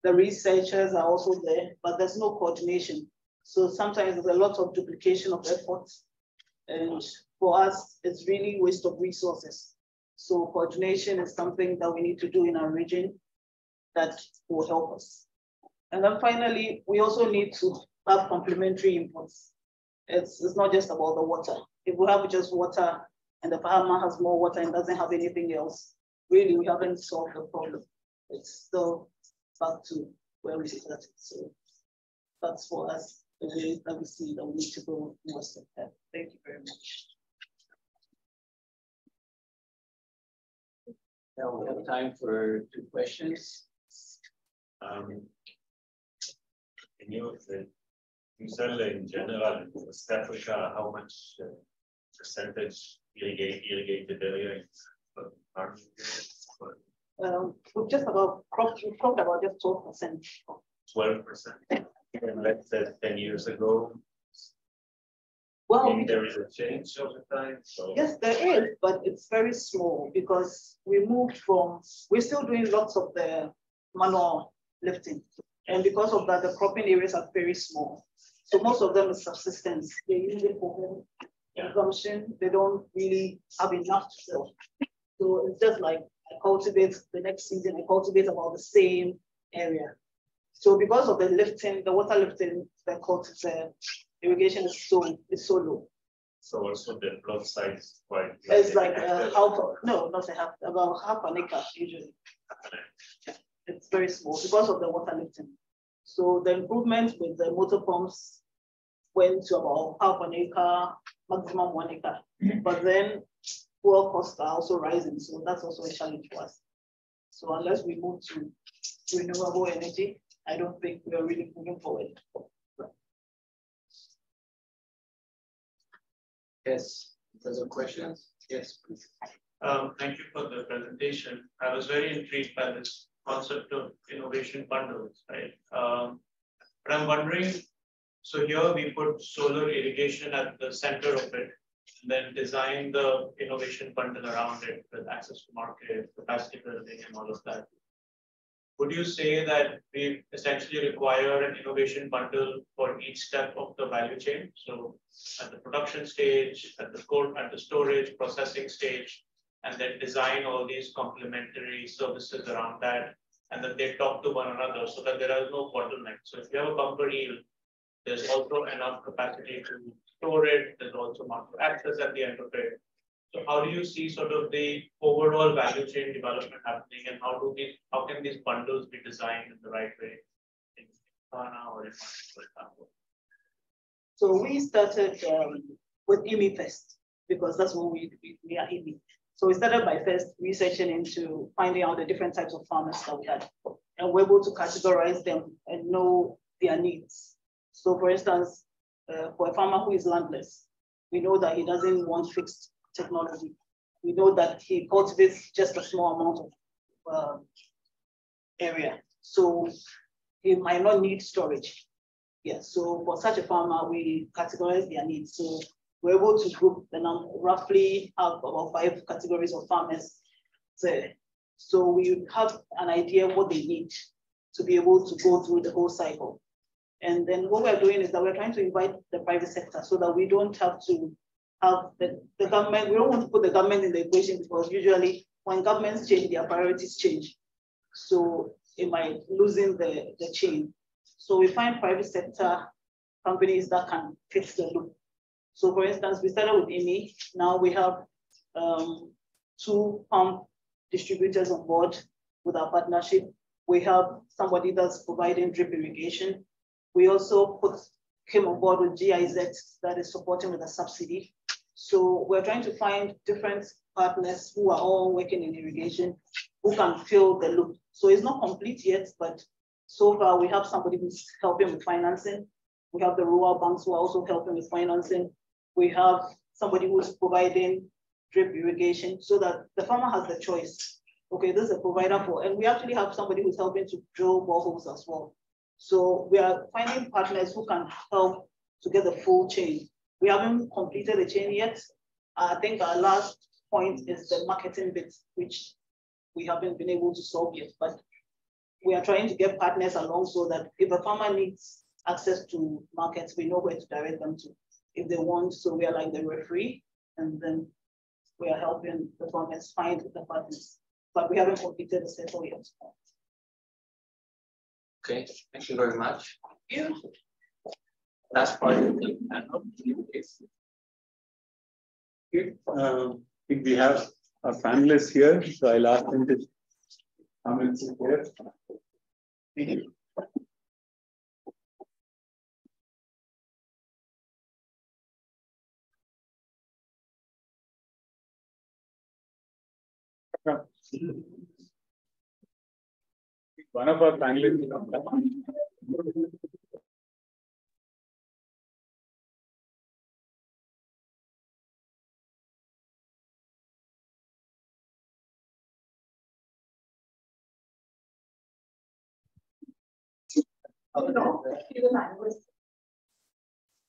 The researchers are also there, but there's no coordination. So sometimes there's a lot of duplication of efforts. And for us, it's really waste of resources. So coordination is something that we need to do in our region that will help us. And then finally, we also need to have complementary inputs. It's not just about the water. If we have just water and the farmer has more water and doesn't have anything else, really, we haven't solved the problem. It's still back to where we started. So that's for us, the way that we see that we need to go more step ahead. Thank you very much. Now we have time for 2 questions. Can you tell in general in West Africa how much percentage irrigated area is farming? We've just about cropped about just 12%. 12%. And let's say 10 years ago. Well, there is a change over time. So. Yes, there is, but it's very small because we moved from, we're still doing lots of the manual lifting. And because of that, the cropping areas are very small. So most of them is subsistence. They use it for home consumption. They don't really have enough to sell. So it's just like I cultivate the next season, I cultivate about the same area. So because of the lifting, the water lifting, the irrigation is so low. So also the plot size is quite. It's like not about half an acre usually. It's very small because of the water lifting. So the improvement with the motor pumps went to about half an acre, maximum 1 acre. But then fuel costs are also rising, so that's also a challenge for us. So unless we move to renewable energy, I don't think we are really moving forward. Yes, there's a question. Yes, please. Thank you for the presentation. I was very intrigued by this concept of innovation bundles, right? But I'm wondering, so here we put solar irrigation at the center of it, and then design the innovation bundle around it with access to market, capacity building, and all of that. Would you say that we essentially require an innovation bundle for each step of the value chain? So at the production stage, at the storage, processing stage, and then design all these complementary services around that, and then they talk to one another so that there are no bottlenecks. So if you have a bumper yield, there's also enough capacity to store it. There's also market access at the end of it. So how do you see sort of the overall value chain development happening, and how can these bundles be designed in the right way in Ghana or in Mohammad, for example? So we started with IWMI first because that's what we are IWMI. So we started by first researching into finding out the different types of farmers that we had. And we're able to categorize them and know their needs. So for instance, for a farmer who is landless, we know that he doesn't want fixed technology. We know that he cultivates just a small amount of area. So he might not need storage. Yeah, so for such a farmer, we categorize their needs. So we're able to group the number, roughly have about 5 categories of farmers. So we have an idea of what they need to be able to go through the whole cycle. And then what we're doing is that we're trying to invite the private sector so that we don't have to have the government, we don't want to put the government in the equation, because usually when governments change, their priorities change. So it might losing the chain. So we find private sector companies that can fix the loop. So for instance, we started with IMI. Now we have 2 pump distributors on board with our partnership. We have somebody that's providing drip irrigation. We also came on board with GIZ that is supporting with a subsidy. So we're trying to find different partners who are all working in irrigation who can fill the loop. So it's not complete yet, but so far we have somebody who's helping with financing. We have the rural banks who are also helping with financing. We have somebody who's providing drip irrigation so that the farmer has the choice. Okay, this is a provider for, and we actually have somebody who's helping to drill boreholes as well. So we are finding partners who can help to get the full chain. We haven't completed the chain yet. I think our last point is the marketing bit, which we haven't been able to solve yet, but we are trying to get partners along so that if a farmer needs access to markets, we know where to direct them to if they want. So we are like the referee, and then we are helping the farmers find the partners, but we haven't completed the cycle yet. Okay, thank you very much. Last part of the panel. I think we have our panelists here, so I'll ask them to come and sit here. One of our panelists.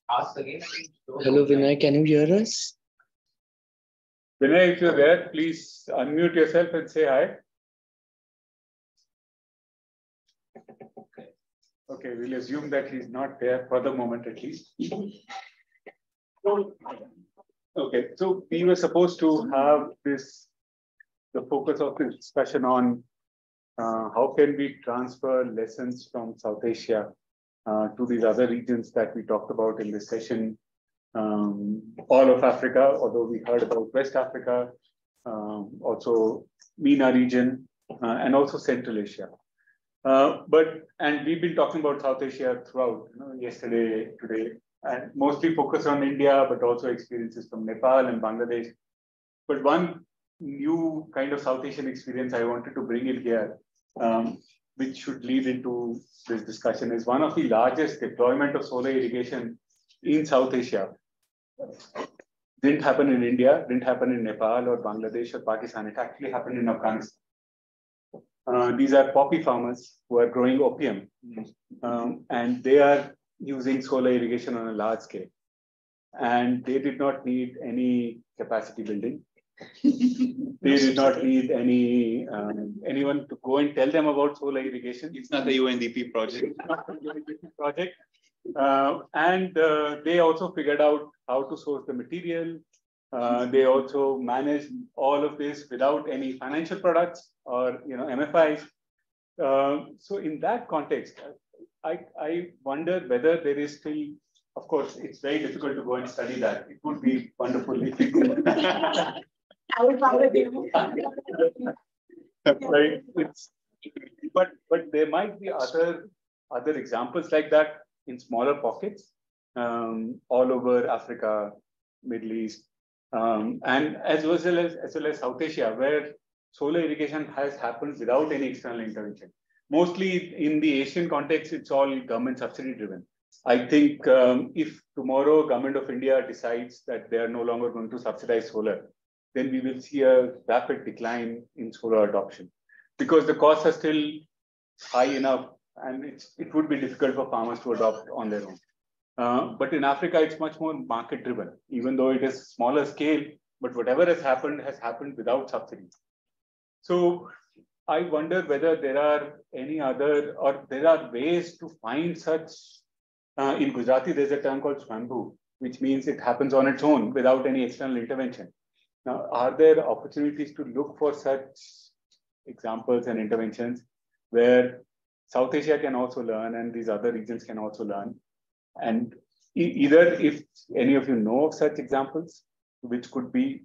Ask again. Hello, Vinay, can you hear us? Vinay, if you're there, please unmute yourself and say hi. Okay, we'll assume that he's not there for the moment at least. Okay, so we were supposed to have the focus of this discussion on how can we transfer lessons from South Asia to these other regions that we talked about in this session. All of Africa, although we heard about West Africa, also MENA region, and also Central Asia. And we've been talking about South Asia throughout, yesterday, today, and mostly focused on India, but also experiences from Nepal and Bangladesh. But one new kind of South Asian experience I wanted to bring in here, which should lead into this discussion, is one of the largest deployment of solar irrigation in South Asia. Didn't happen in India, didn't happen in Nepal or Bangladesh or Pakistan. It actually happened in Afghanistan. These are poppy farmers who are growing opium, and they are using solar irrigation on a large scale. And they did not need any capacity building. They did not need anyone to go and tell them about solar irrigation. It's not a UNDP project. And they also figured out how to source the material. They also managed all of this without any financial products or MFIs. So in that context, I wonder whether there is still, of course, it's very difficult to go and study that. It would be wonderful if you could. Right. But there might be other examples like that in smaller pockets all over Africa, Middle East, And as well as South Asia, where solar irrigation has happened without any external intervention. Mostly in the Asian context, it's all government subsidy driven. I think if tomorrow Government of India decides that they are no longer going to subsidize solar, then we will see a rapid decline in solar adoption because the costs are still high enough and it would be difficult for farmers to adopt on their own. But in Africa, it's much more market driven, even though it is smaller scale, but whatever has happened without subsidy. So I wonder whether there are any other, or there are ways to find such, in Gujarati, there's a term called swambhu, which means it happens on its own without any external intervention. Now, are there opportunities to look for such examples and interventions where South Asia can also learn and these other regions can also learn? And either if any of you know of such examples, which could be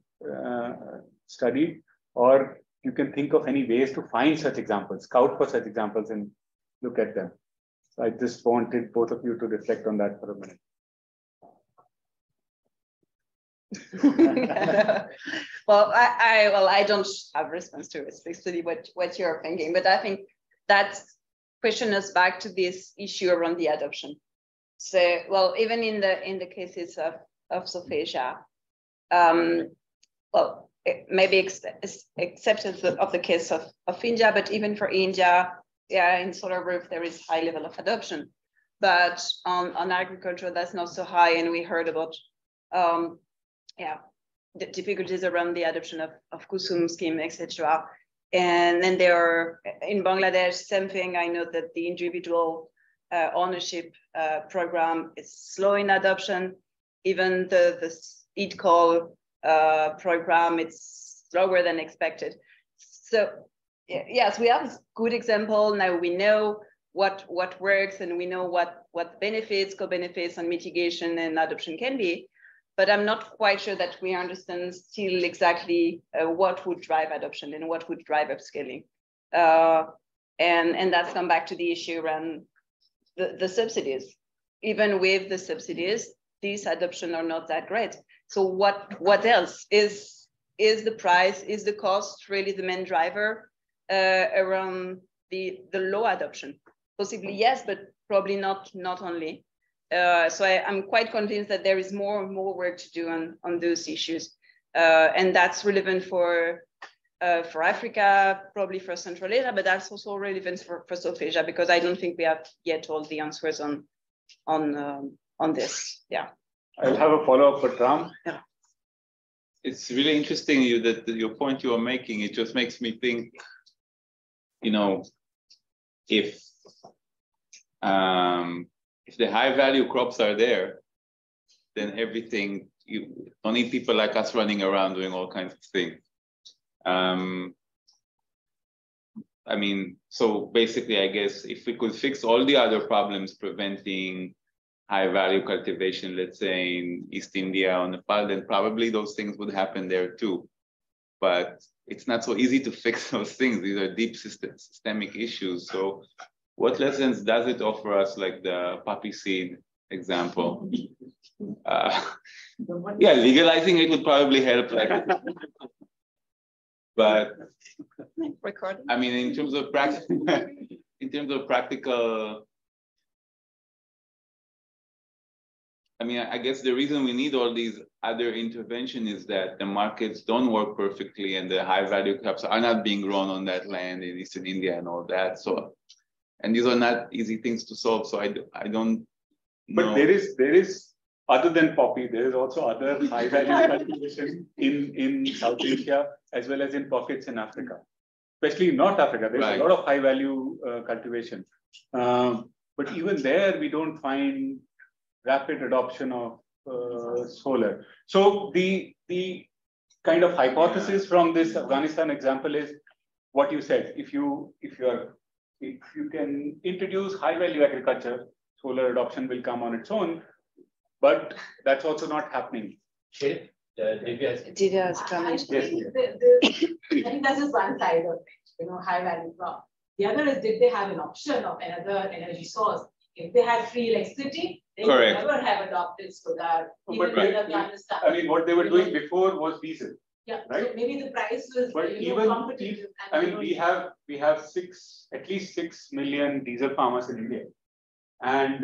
studied, or you can think of any ways to find such examples, scout for such examples and look at them. So I just wanted both of you to reflect on that for a minute. Well, I don't have a response to especially what you're thinking, but I think that question us back to this issue around the adoption. So, well, even in the cases of South Asia, well, maybe except of the case of India, but even for India, yeah, in solar roof there is high level of adoption, but on agriculture that's not so high, and we heard about the difficulties around the adoption of Kusum scheme, etc. And then there are in Bangladesh, same thing. I know that the individual ownership program is slow in adoption. Even the EDCOL program, it's slower than expected. So yes, we have a good example. Now we know what works, and we know what benefits, co-benefits and mitigation and adoption can be. But I'm not quite sure that we understand still exactly what would drive adoption and what would drive upscaling. And that's come back to the issue around the subsidies. Even with the subsidies, these adoption are not that great. So what else? Is the price, is the cost really the main driver around the low adoption? Possibly yes, but probably not only. So I'm quite convinced that there is more and more work to do on those issues. And that's relevant for Africa, probably for Central Asia, but that's also relevant for South Asia, because I don't think we have yet all the answers on this. Yeah. I'll have a follow-up for Ram. Yeah. It's really interesting that your point you are making. It just makes me think, if the high value crops are there, then everything, you don't need people like us running around doing all kinds of things. I mean, so basically, I guess if we could fix all the other problems preventing high value cultivation, let's say in East India or Nepal, then probably those things would happen there too. But it's not so easy to fix those things. These are deep systemic issues. So what lessons does it offer us, like the poppy seed example? Yeah, legalizing it would probably help. But I mean, in terms of practical, I mean, I guess the reason we need all these other intervention is that the markets don't work perfectly, and the high value crops are not being grown on that land in Eastern India and all that. So, and these are not easy things to solve. So I don't know. But there is other than poppy, there is also other high value cultivation in South Asia as well as in pockets in Africa, especially in North Africa. There's a lot of high value cultivation, but even there we don't find rapid adoption of solar. So the kind of hypothesis from this Afghanistan example is what you said. If you can introduce high value agriculture, solar adoption will come on its own, but that's also not happening. Divya has come in. I think that's just one side of it, high value crop. The other is, did they have an option of another energy source? If they had free electricity, They Correct. never have adopted solar, even But in Afghanistan. I mean, what they were doing before was diesel. Yeah, right? so maybe the price was But even competitive. I mean, we have at least 6 million diesel farmers in India, and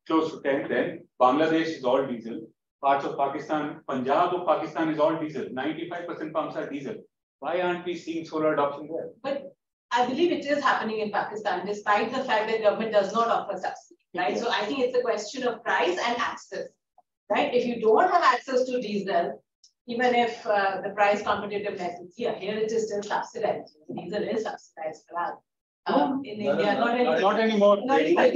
close to 10. Then Bangladesh is all diesel. Parts of Pakistan, Punjab of Pakistan is all diesel. 95% pumps are diesel. Why aren't we seeing solar adoption there? But I believe it is happening in Pakistan, despite the fact that government does not offer subsidy, right? So I think it's a question of price and access, right? If you don't have access to diesel, even if the price competitiveness is here it is still subsidized. Diesel is subsidized for us. In India, not anymore. Not anymore. Yeah. But I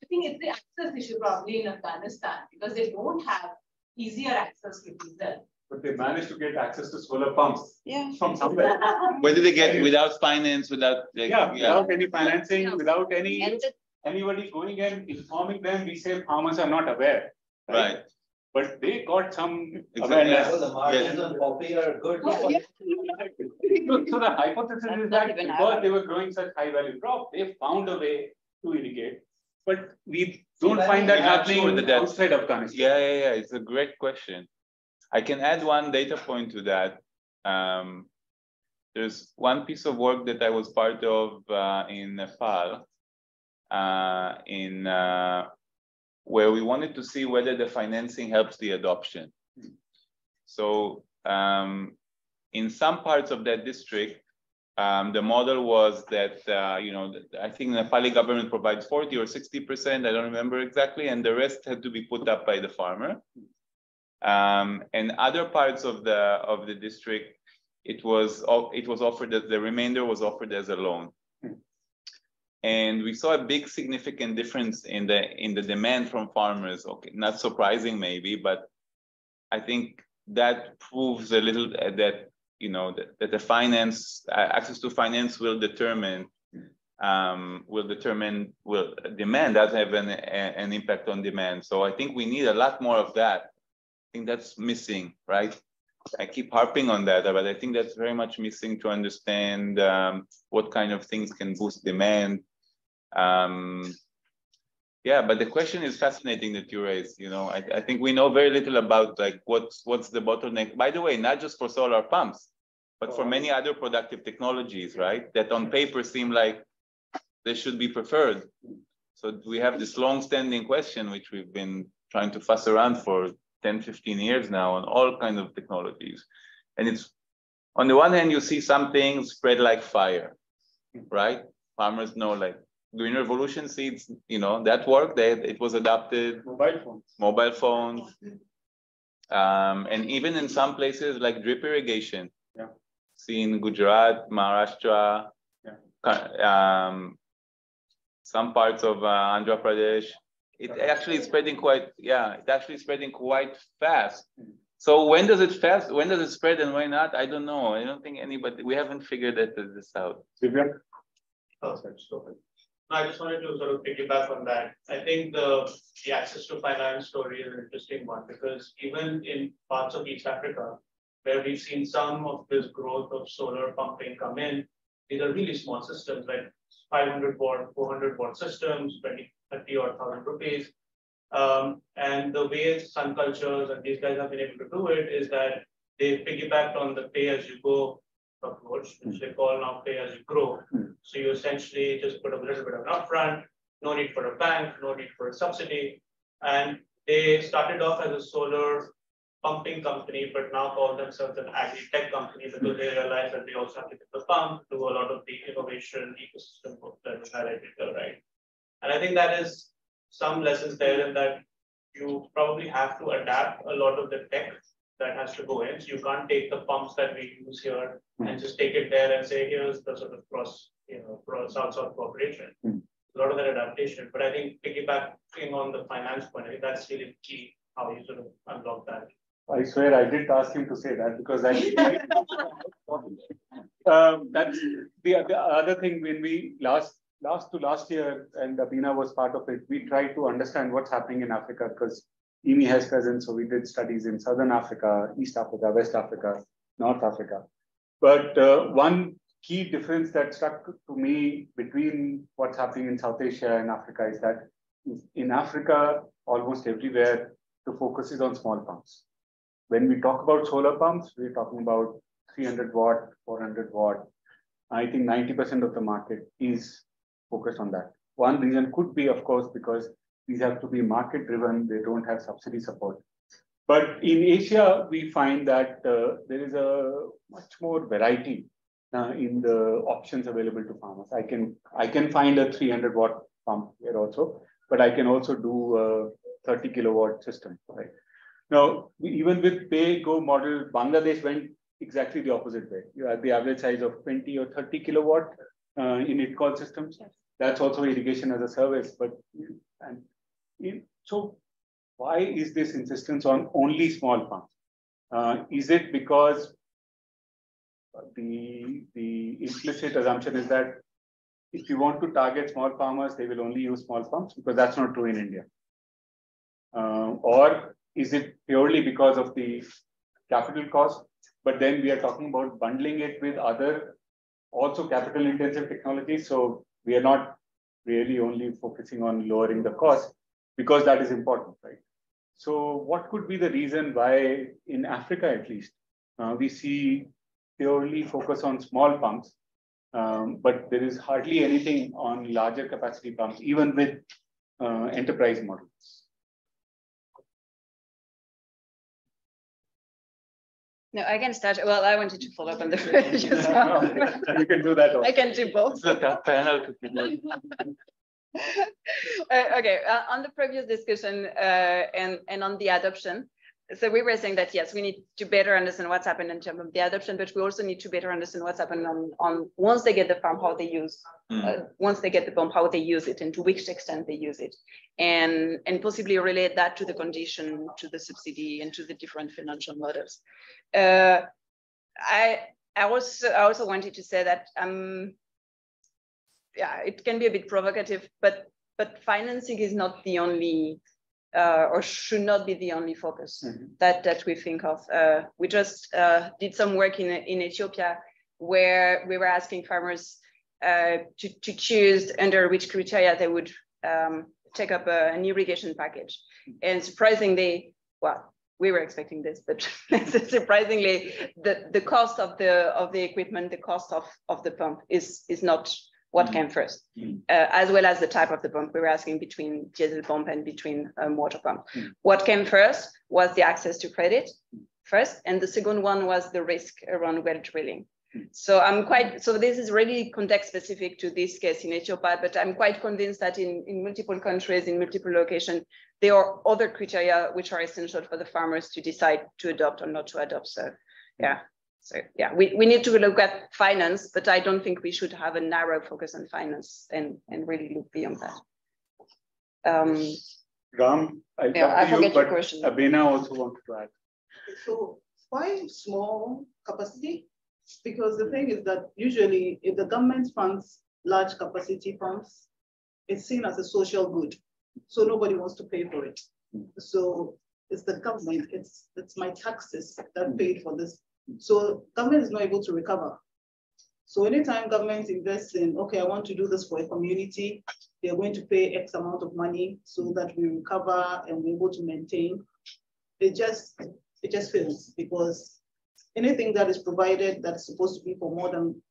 think it's the access issue probably in Afghanistan, because they don't have easier access to diesel. But they managed to get access to solar pumps from somewhere. Where did they get without finance, without without any financing, without anybody going and informing them? We say farmers are not aware. Right. But they got some awareness. So the margins on coffee are good. So the hypothesis is that because they were growing such high value crop, they found a way to irrigate. But we don't find that happening outside Afghanistan. Yeah. It's a great question. I can add one data point to that. There's one piece of work that I was part of in Nepal, where we wanted to see whether the financing helps the adoption. So in some parts of that district, the model was that, I think the Nepali government provides 40 or 60%, I don't remember exactly, and the rest had to be put up by the farmer. And other parts of the district, it was offered as the remainder was offered as a loan. And we saw a big significant difference in the demand from farmers. Okay, not surprising maybe, but I think that proves a little that that the finance access to finance will determine demand does have an impact on demand. So I think we need a lot more of that. I think that's missing, right? I keep harping on that, but I think that's very much missing to understand what kind of things can boost demand. But the question is fascinating that you raised. I think we know very little about like what's the bottleneck. By the way, not just for solar pumps, but for many other productive technologies, right? That on paper seem like they should be preferred. So we have this long-standing question, which we've been trying to fuss around for 10, 15 years now on all kinds of technologies. And it's, on the one hand, you see something spread like fire, right? Farmers know, like Green Revolution seeds, that worked. It was adopted. Mobile phones. And even in some places like drip irrigation. Yeah. See in Gujarat, Maharashtra, some parts of Andhra Pradesh. It actually is spreading quite fast. So when does it spread and why not? I don't know. I don't think we haven't figured this out. I just wanted to sort of piggyback on that. I think the access to finance story is an interesting one, because even in parts of East Africa, where we've seen some of this growth of solar pumping come in, these are really small systems, like 500 watt, 400 watt systems, 30 or 1,000 rupees. And the way Sun Cultures and these guys have been able to do it is that they piggybacked on the pay-as-you-go approach, which they call now pay-as-you-grow. So you essentially just put a little bit of an upfront, no need for a bank, no need for a subsidy. And they started off as a solar pumping company, but now call themselves an agri-tech company, because they realized that they also have to get the pump, do a lot of the innovation ecosystem work that was highlighted, right? And I think that is some lessons there, in that you probably have to adapt a lot of the tech that has to go in. So you can't take the pumps that we use here and just take it there and say, here's the sort of South-South cooperation. A lot of that adaptation. But I think piggybacking on the finance point, I think that's really key, how you sort of unlock that. I swear I didn't ask him to say that, because that's the other thing. When we last year, and Abina was part of it, we tried to understand what's happening in Africa, because IWMI has presence. So we did studies in Southern Africa, East Africa, West Africa, North Africa. But one key difference that stuck to me between what's happening in South Asia and Africa is that in Africa, almost everywhere, the focus is on small pumps. When we talk about solar pumps, we're talking about 300 watt, 400 watt. I think 90% of the market is focused on that. One reason could be, of course, because these have to be market driven. They don't have subsidy support. But in Asia, we find that there is a much more variety in the options available to farmers. I can find a 300 watt pump here also, but I can also do a 30 kilowatt system, right? Now, even with pay-go model, Bangladesh went exactly the opposite way. You have the average size of 20 or 30 kilowatt in ITCOL systems. That's also irrigation as a service. So why is this insistence on only small pumps? Is it because the implicit assumption is that if you want to target small farmers, they will only use small pumps? Because that's not true in India. Or is it purely because of the capital cost? But then we are talking about bundling it with other also capital intensive technologies. So we are not really only focusing on lowering the cost, because that is important, right? So what could be the reason why in Africa, at least, we see purely focus on small pumps, but there is hardly anything on larger capacity pumps, even with enterprise models? No, I can start. Well, I wanted to follow up on the previous one. You can do that also. I can do both. It's a tough panel to okay, on the previous discussion and on the adoption. So we were saying that, yes, we need to better understand what's happened in terms of the adoption, but we also need to better understand what's happened on once they get the farm, how they use, once they get the pump, how they use it and to which extent they use it. And possibly relate that to the condition, to the subsidy and to the different financial models. I also wanted to say that, yeah, it can be a bit provocative, but financing is not the only, or should not be the only focus that we think of. We just did some work in Ethiopia where we were asking farmers to choose under which criteria they would take up an irrigation package. And surprisingly, well, we were expecting this, but surprisingly, the cost of the equipment, the cost of the pump is not what came first, as well as the type of the pump. We were asking between diesel pump and between water pump. What came first was the access to credit first, and the second one was the risk around well drilling. So so this is really context specific to this case in Ethiopia, but I'm quite convinced that in multiple countries, in multiple locations, there are other criteria which are essential for the farmers to decide to adopt or not to adopt. So yeah. So yeah, we need to look at finance, but I don't think we should have a narrow focus on finance and really look beyond that. Ram, I forget your question. Abena also wanted to add. So why small capacity? Because the thing is that usually if the government funds large capacity pumps, it's seen as a social good. So nobody wants to pay for it. So it's the government, it's my taxes that paid for this. So government is not able to recover. So anytime government invests in, okay, I want to do this for a community, they're going to pay X amount of money so that we recover and we're able to maintain. It just fails, because anything that is provided that's supposed to be for more than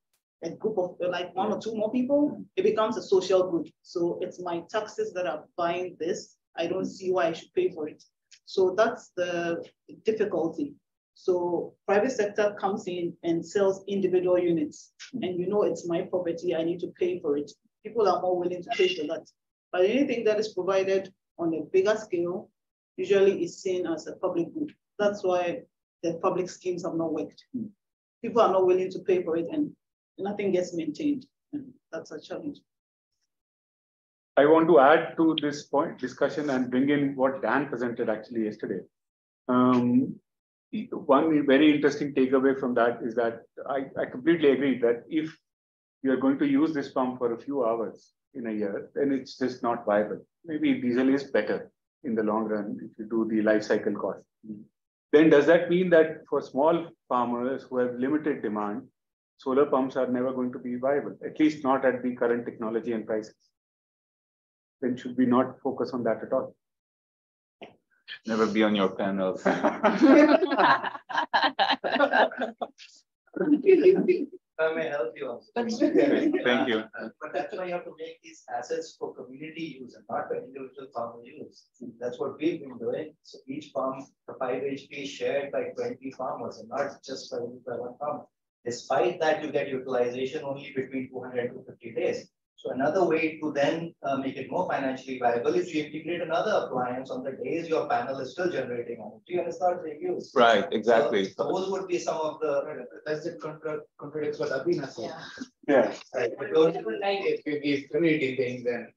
a group of like one or two more people, it becomes a social good. So it's my taxes that are buying this. I don't see why I should pay for it. So that's the difficulty. So private sector comes in and sells individual units, and it's my property, I need to pay for it. People are more willing to pay for that. But anything that is provided on a bigger scale usually is seen as a public good. That's why the public schemes have not worked. People are not willing to pay for it and nothing gets maintained. And that's a challenge. I want to add to this point discussion and bring in what Dan presented actually yesterday. One very interesting takeaway from that is that I completely agree that if you're going to use this pump for a few hours in a year, then it's just not viable. Maybe diesel is better in the long run if you do the life cycle cost. Then does that mean that for small farmers who have limited demand, solar pumps are never going to be viable, at least not at the current technology and prices. Then should we not focus on that at all? Never be on your panels. I may help you also. Thank you. But that's why you have to make these assets for community use and not for individual farmer use. That's what we've been doing. So each farm, the 5 HP is shared by 20 farmers and not just by one farmer. Despite that, you get utilization only between 200 and 250 days. So another way to then make it more financially viable is you integrate another appliance on the days your panel is still generating energy and it's not being used. Right, exactly. So those would be some of the, that's the contradicts what Abhina said. Yeah. Right. If you give community thing, then.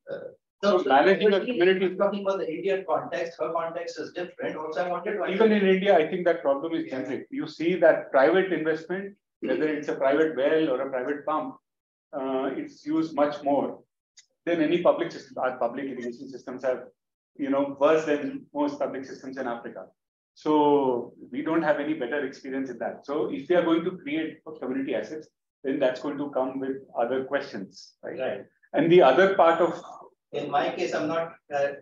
So managing a community. Talking about the Indian context, her context is different. Also, I wanted to. Even in India, I think that problem is generic. You see that private investment, whether it's a private well or a private pump, it's used much more than any public system. Our public irrigation systems have, worse than most public systems in Africa. So we don't have any better experience in that. So if we are going to create community assets, then that's going to come with other questions, right? Right. And the other part of. In my case, I'm not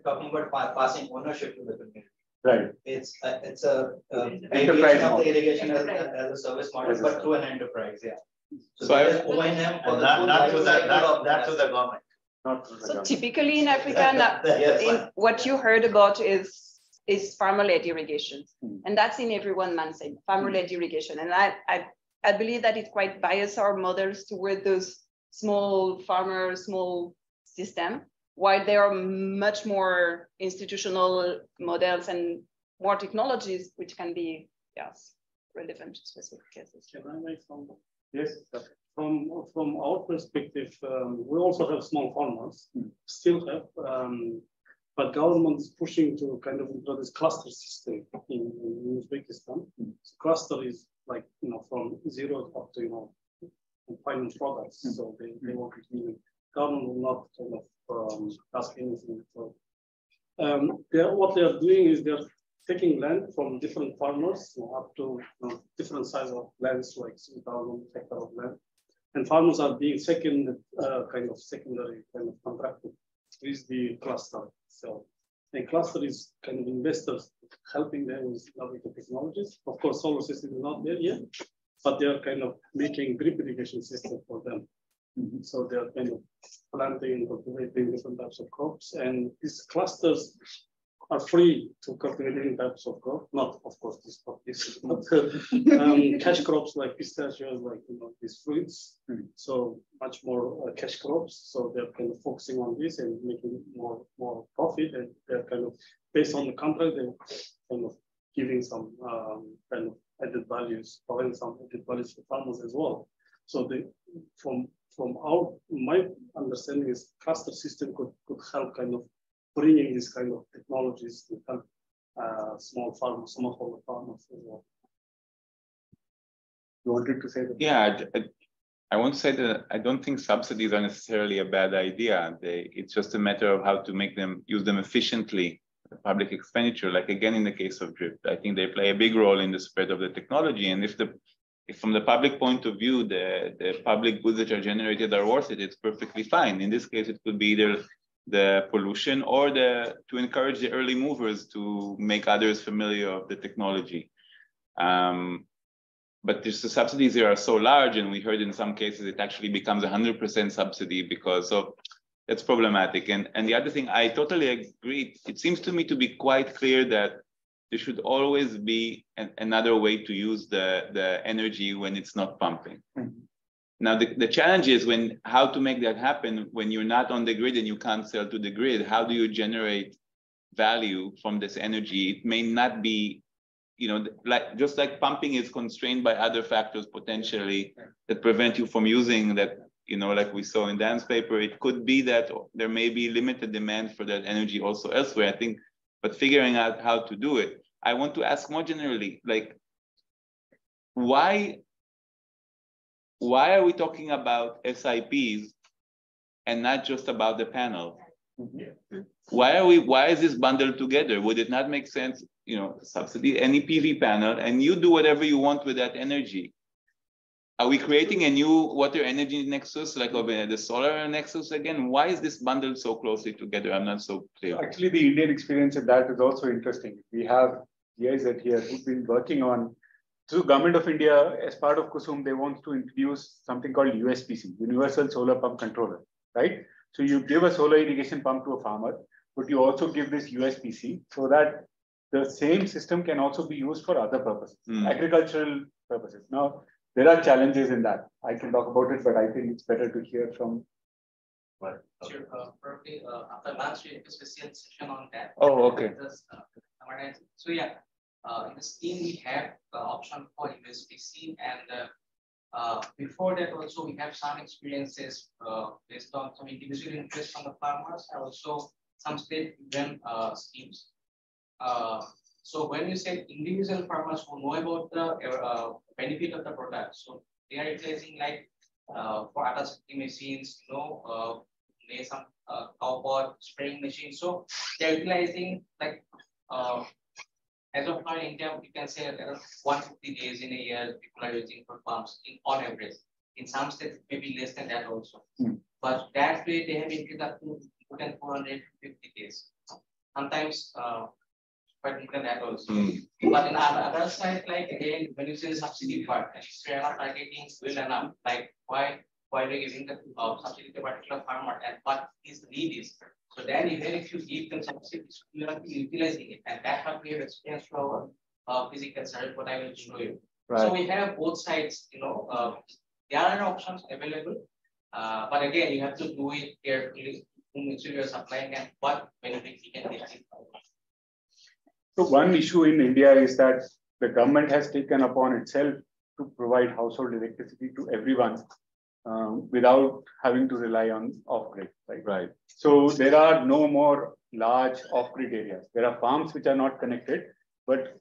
talking about passing ownership to the community. Right. It's a enterprise of the irrigation as a service model, but through an enterprise, yeah. So I there is O&M for the not to the government. So typically in Africa, what you heard about is farmer-led irrigation. And that's in everyone's mindset, farmer-led irrigation. And I believe that it quite biases our models toward those small farmers, small system, while there are much more institutional models and more technologies which can be, yes, relevant to specific cases. Can I make some? Yes. From our perspective, we also have small farmers, still have, but government is pushing to kind of introduce cluster system in Uzbekistan. So cluster is like, from zero up to, final products. So they want to, government will not kind of ask anything. So what they are doing is they're taking land from different farmers up to different size of lands, like 3,000 hectares of land. And farmers are being secondary kind of contracted with the cluster. So the cluster is kind of investors helping them with innovative technologies. Of course, solar system is not there yet, but they are kind of making drip irrigation system for them. So they are kind of planting and cultivating different types of crops. And these clusters are free to cultivate any types of crop. Not, of course, this crop is not cash crops like pistachios, like these fruits. So much more cash crops. So they're kind of focusing on this and making more profit. And they're kind of based on the contract, they're kind of giving some kind of added values, providing some added values for farmers as well. So from my understanding is cluster system could help kind of bringing these kind of technologies to help small farmers, smallholder farmers as well. You wanted to say that? Yeah, I want to say that I don't think subsidies are necessarily a bad idea. It's just a matter of how to use them efficiently, the public expenditure. Like again, in the case of drip, I think they play a big role in the spread of the technology. And if from the public point of view, the public goods that are generated are worth it, it's perfectly fine. In this case, it could be either the pollution or to encourage the early movers to make others familiar of the technology. But the subsidies here are so large, and we heard in some cases it actually becomes 100% subsidy because of that's problematic. And the other thing, I totally agree. It seems to me to be quite clear that there should always be another way to use the energy when it's not pumping. Now, the challenge is how to make that happen when you're not on the grid and you can't sell to the grid. How do you generate value from this energy? It may not be, just like pumping is constrained by other factors potentially that prevent you from using that, like we saw in Dan's paper. It could be that there may be limited demand for that energy also elsewhere, I think, but figuring out how to do it. I want to ask more generally, like, why are we talking about SIPs and not just about the panel? Why is this bundled together? Would it not make sense, subsidy any PV panel and you do whatever you want with that energy? Are we creating a new water energy nexus, like over the solar nexus again? Why is this bundled so closely together? I'm not so clear. Actually, the Indian experience in that is also interesting. We have GIs at here who've been working on, so Government of India, as part of KUSUM, they want to introduce something called USPC, Universal Solar Pump Controller, right? So you give a solar irrigation pump to a farmer, but you also give this USPC so that the same system can also be used for other purposes, agricultural purposes. Now, there are challenges in that. I can talk about it, but I think it's better to hear from. Sure, probably after last week, a special session on that. Oh, okay. So yeah, in the scheme we have the option for USPC, and before that also we have some experiences based on some individual interest from the farmers, and also some state-driven schemes. So when you say individual farmers who know about the benefit of the product, so they are utilizing like for other machines, there's some cowpot spraying machines. So they're utilizing like as of now in India, we can say around 150 days in a year people are using for pumps on average. In some states, maybe less than that also. But that way they have increased up to more than 450 days. Sometimes but you can that also. But in the other side, like again, when you say the subsidy part, if you are not targeting well enough, like why are you giving the subsidy to a particular farmer and what his need is? So then even if you give them subsidies, you are utilizing it. And that's what we have experienced for our physical side, what I will show you. Right. So we have both sides, there are options available. But again, you have to do it carefully to make sure you're supplying and what benefit you can get. So one issue in India is that the government has taken upon itself to provide household electricity to everyone without having to rely on off-grid, right? Right. So there are no more large off-grid areas. There are farms which are not connected, but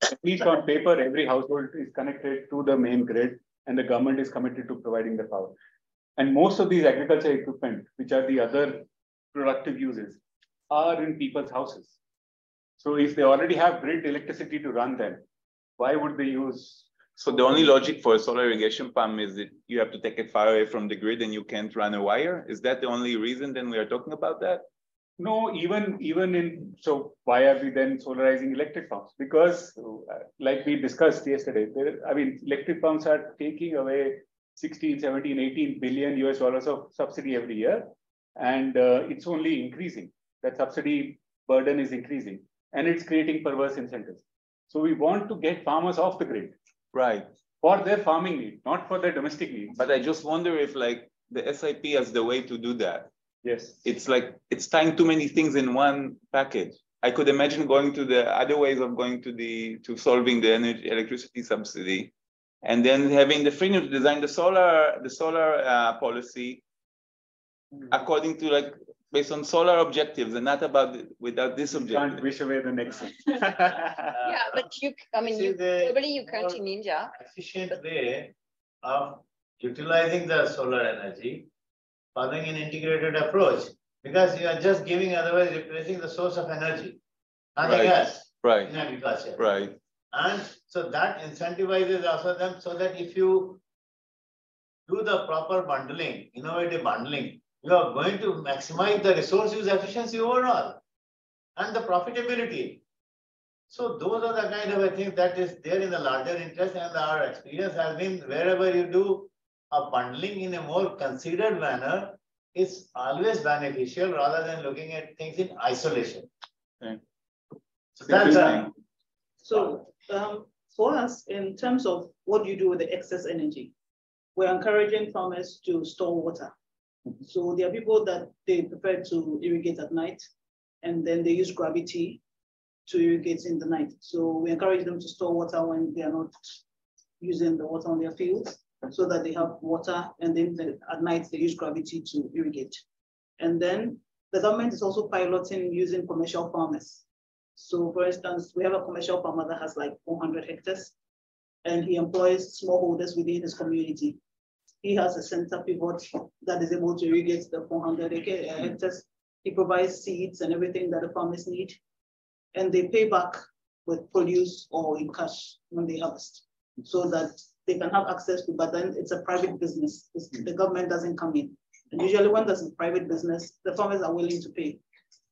at least on paper, every household is connected to the main grid and the government is committed to providing the power. And most of these agriculture equipment, which are the other productive uses, are in people's houses. So if they already have grid electricity to run them, why would they use? So the only logic for a solar irrigation pump is that you have to take it far away from the grid and you can't run a wire? Is that the only reason then we are talking about that? No, even in, so why are we then solarizing electric pumps? Because like we discussed yesterday, electric pumps are taking away 16, 17, 18 billion US dollars of subsidy every year. And it's only increasing. That subsidy burden is increasing. And it's creating perverse incentives. So we want to get farmers off the grid. Right. For their farming need, not for their domestic needs. But I just wonder if like the SIP has the way to do that. Yes. It's like, it's tying too many things in one package. I could imagine going to the other ways of going to solving the electricity subsidy and then having the freedom to design the solar policy according to like, based on solar objectives and not about without this objective. You can't wish away the next one. Yeah, but globally you can't in India. Efficient way of utilizing the solar energy, following an integrated approach, because you are just giving, otherwise replacing the source of energy, nothing else. Right. In agriculture. Right. And so that incentivizes also them so that if you do the proper bundling, innovative bundling, you are going to maximize the resource use efficiency overall and the profitability. So those are the kind of things that is there in the larger interest, and our experience has been wherever you do a bundling in a more considered manner, it's always beneficial rather than looking at things in isolation. Okay. So that's So for us, in terms of what you do with the excess energy, we're encouraging farmers to store water. So there are people that they prefer to irrigate at night, and then they use gravity to irrigate in the night. So we encourage them to store water when they are not using the water on their fields, so that they have water, and then at night they use gravity to irrigate. And then the government is also piloting using commercial farmers. So for instance, we have a commercial farmer that has like 400 hectares, and he employs smallholders within his community. He has a center pivot that is able to irrigate the 400 hectares. He provides seeds and everything that the farmers need, and they pay back with produce or in cash when they harvest, so that they can have access to, but then it's a private business. The government doesn't come in. And usually when there's a private business, the farmers are willing to pay.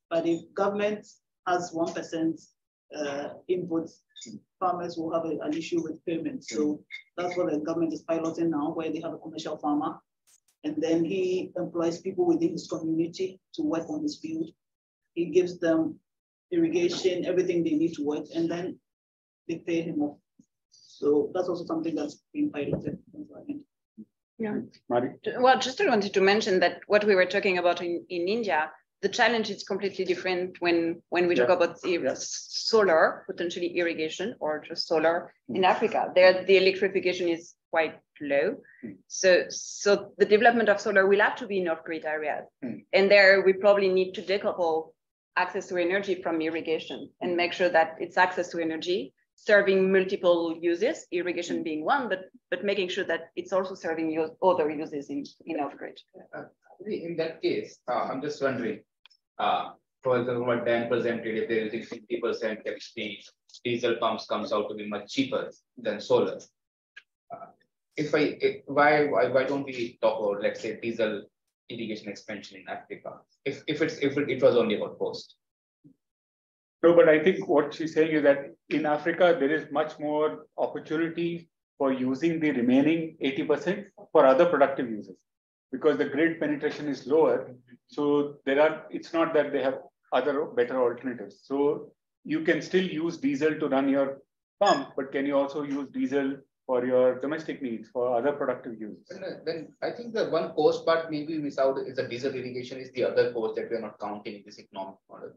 But if government has 1% inputs, farmers will have an issue with payment. So that's what the government is piloting now, where they have a commercial farmer. And then he employs people within his community to work on his field. He gives them irrigation, everything they need to work, and then they pay him off. So that's also something that's being piloted. Yeah. Mari? Well, just wanted to mention that what we were talking about in India, the challenge is completely different when we talk about solar, potentially irrigation, or just solar in Africa. There, the electrification is quite low. So the development of solar will have to be in off-grid areas. And there we probably need to decouple access to energy from irrigation and make sure that it's access to energy serving multiple uses, irrigation being one, but making sure that it's also serving other uses in off-grid. In that case, I'm just wondering, for example, 10% if they're using 50% capacity, diesel pumps comes out to be much cheaper than solar. Why don't we talk about, let's say, diesel irrigation expansion in Africa? If it was only about cost. No, but I think what she's saying is that in Africa, there is much more opportunity for using the remaining 80% for other productive uses, because the grid penetration is lower. So it's not that they have other better alternatives. So you can still use diesel to run your pump, but can you also use diesel for your domestic needs, for other productive uses? Then I think the one cost part maybe we miss out is the diesel irrigation is the other cost that we are not counting in this economic model.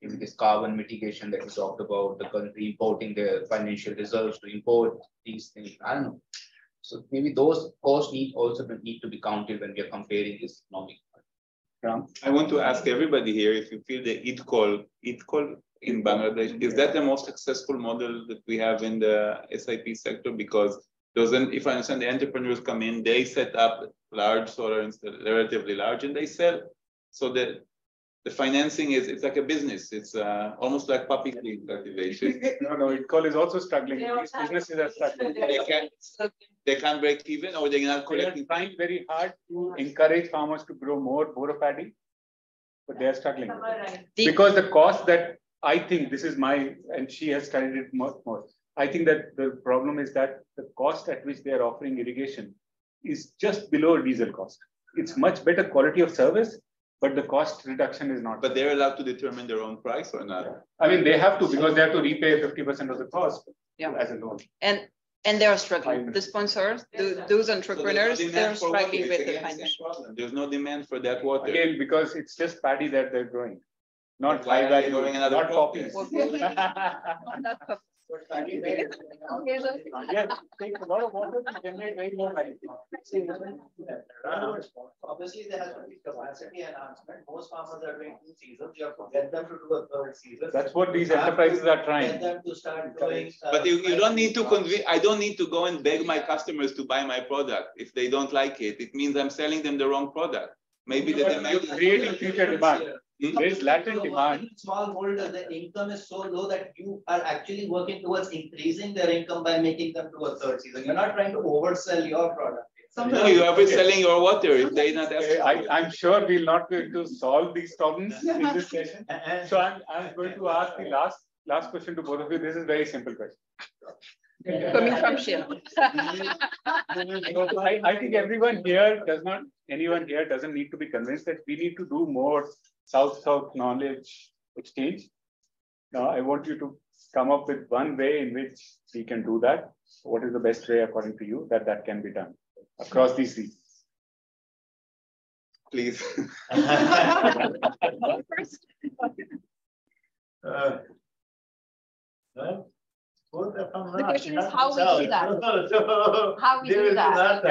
Maybe this carbon mitigation that we talked about, the country importing their financial reserves to import these things. I don't know. So maybe those costs need to be counted when we are comparing this economic model. I want to ask everybody here if you feel the EAT call in Bangladesh, is that the most successful model that we have in the SIP sector? Because if I understand, the entrepreneurs come in, they set up large solar, relatively large, and they sell. So the financing it's like a business. It's almost like puppy cultivation. No, EAT is also struggling. These businesses are struggling. They can't break even, or they're not collecting. They are trying very hard to encourage farmers to grow more boro paddy, but they are struggling. Because the cost that I think this is and she has studied it more. I think that the problem is that the cost at which they are offering irrigation is just below diesel cost. It's much better quality of service, but the cost reduction is not. But they're allowed to determine their own price or not? I mean, they have to, because they have to repay 50% of the cost as a loan. And they are struggling. The sponsors, those entrepreneurs, they're struggling with the financial problem. There's no demand for that water. Again, because it's just paddy that they're growing, not high value, not poppies. Yes, takes a lot of water to generate very more light. Obviously, there has to be capacity enhancement. Most farmers are doing 2 seasons. You have to get them to do a 3rd season. That's what these enterprises are trying. Get them to start doing. But you don't need to convince. I don't need to go and beg my customers to buy my product if they don't like it. It means I'm selling them the wrong product. Maybe the demand is creating future demand. There is latent demand. Smallholder, the income is so low that you are actually working towards increasing their income by making them do a 3rd season. You're not trying to oversell your product. No, you are selling your water if they not. I'm sure we'll not be able to solve these problems in this session. So I'm going to ask the last question to both of you. This is a very simple question. Coming from Shilp. I think anyone here doesn't need to be convinced that we need to do more South-South knowledge exchange. Now, I want you to come up with one way in which we can do that. What is the best way, according to you, that can be done across these regions? Please. The question is how we do that. How we do that.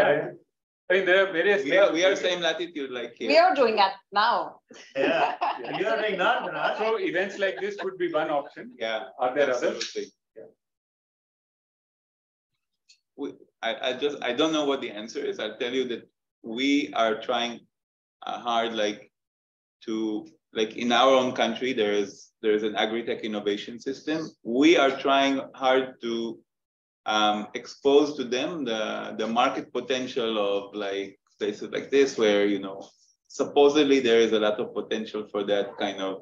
I mean, there are various. We are same latitude, like here. We are doing that now. Yeah, you are doing that. So events like this could be one option. Yeah. Are there others? I don't know what the answer is. I'll tell you that we are trying hard, in our own country, there is an agri-tech innovation system. We are trying hard to expose to them the market potential of like places like this, where, you know, supposedly there is a lot of potential for that kind of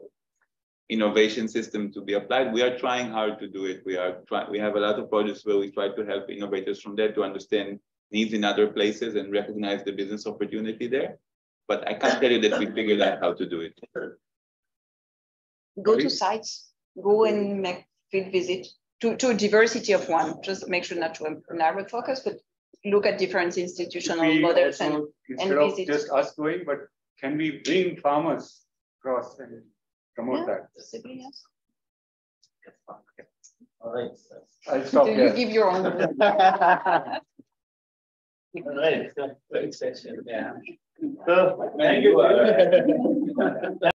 innovation system to be applied. We are trying hard to do it. We have a lot of projects where we try to help innovators from there to understand needs in other places and recognize the business opportunity there. But I can't tell you that we figured out how to do it. Go to sites, go and make field visit to a diversity of one. Just make sure not to narrow focus, but look at different institutional models and visit. Just us going, but can we bring farmers across and promote that? Possibly, yes. All right. I'll stop You here. give your own. All right. Great session. Yeah. So, thank you.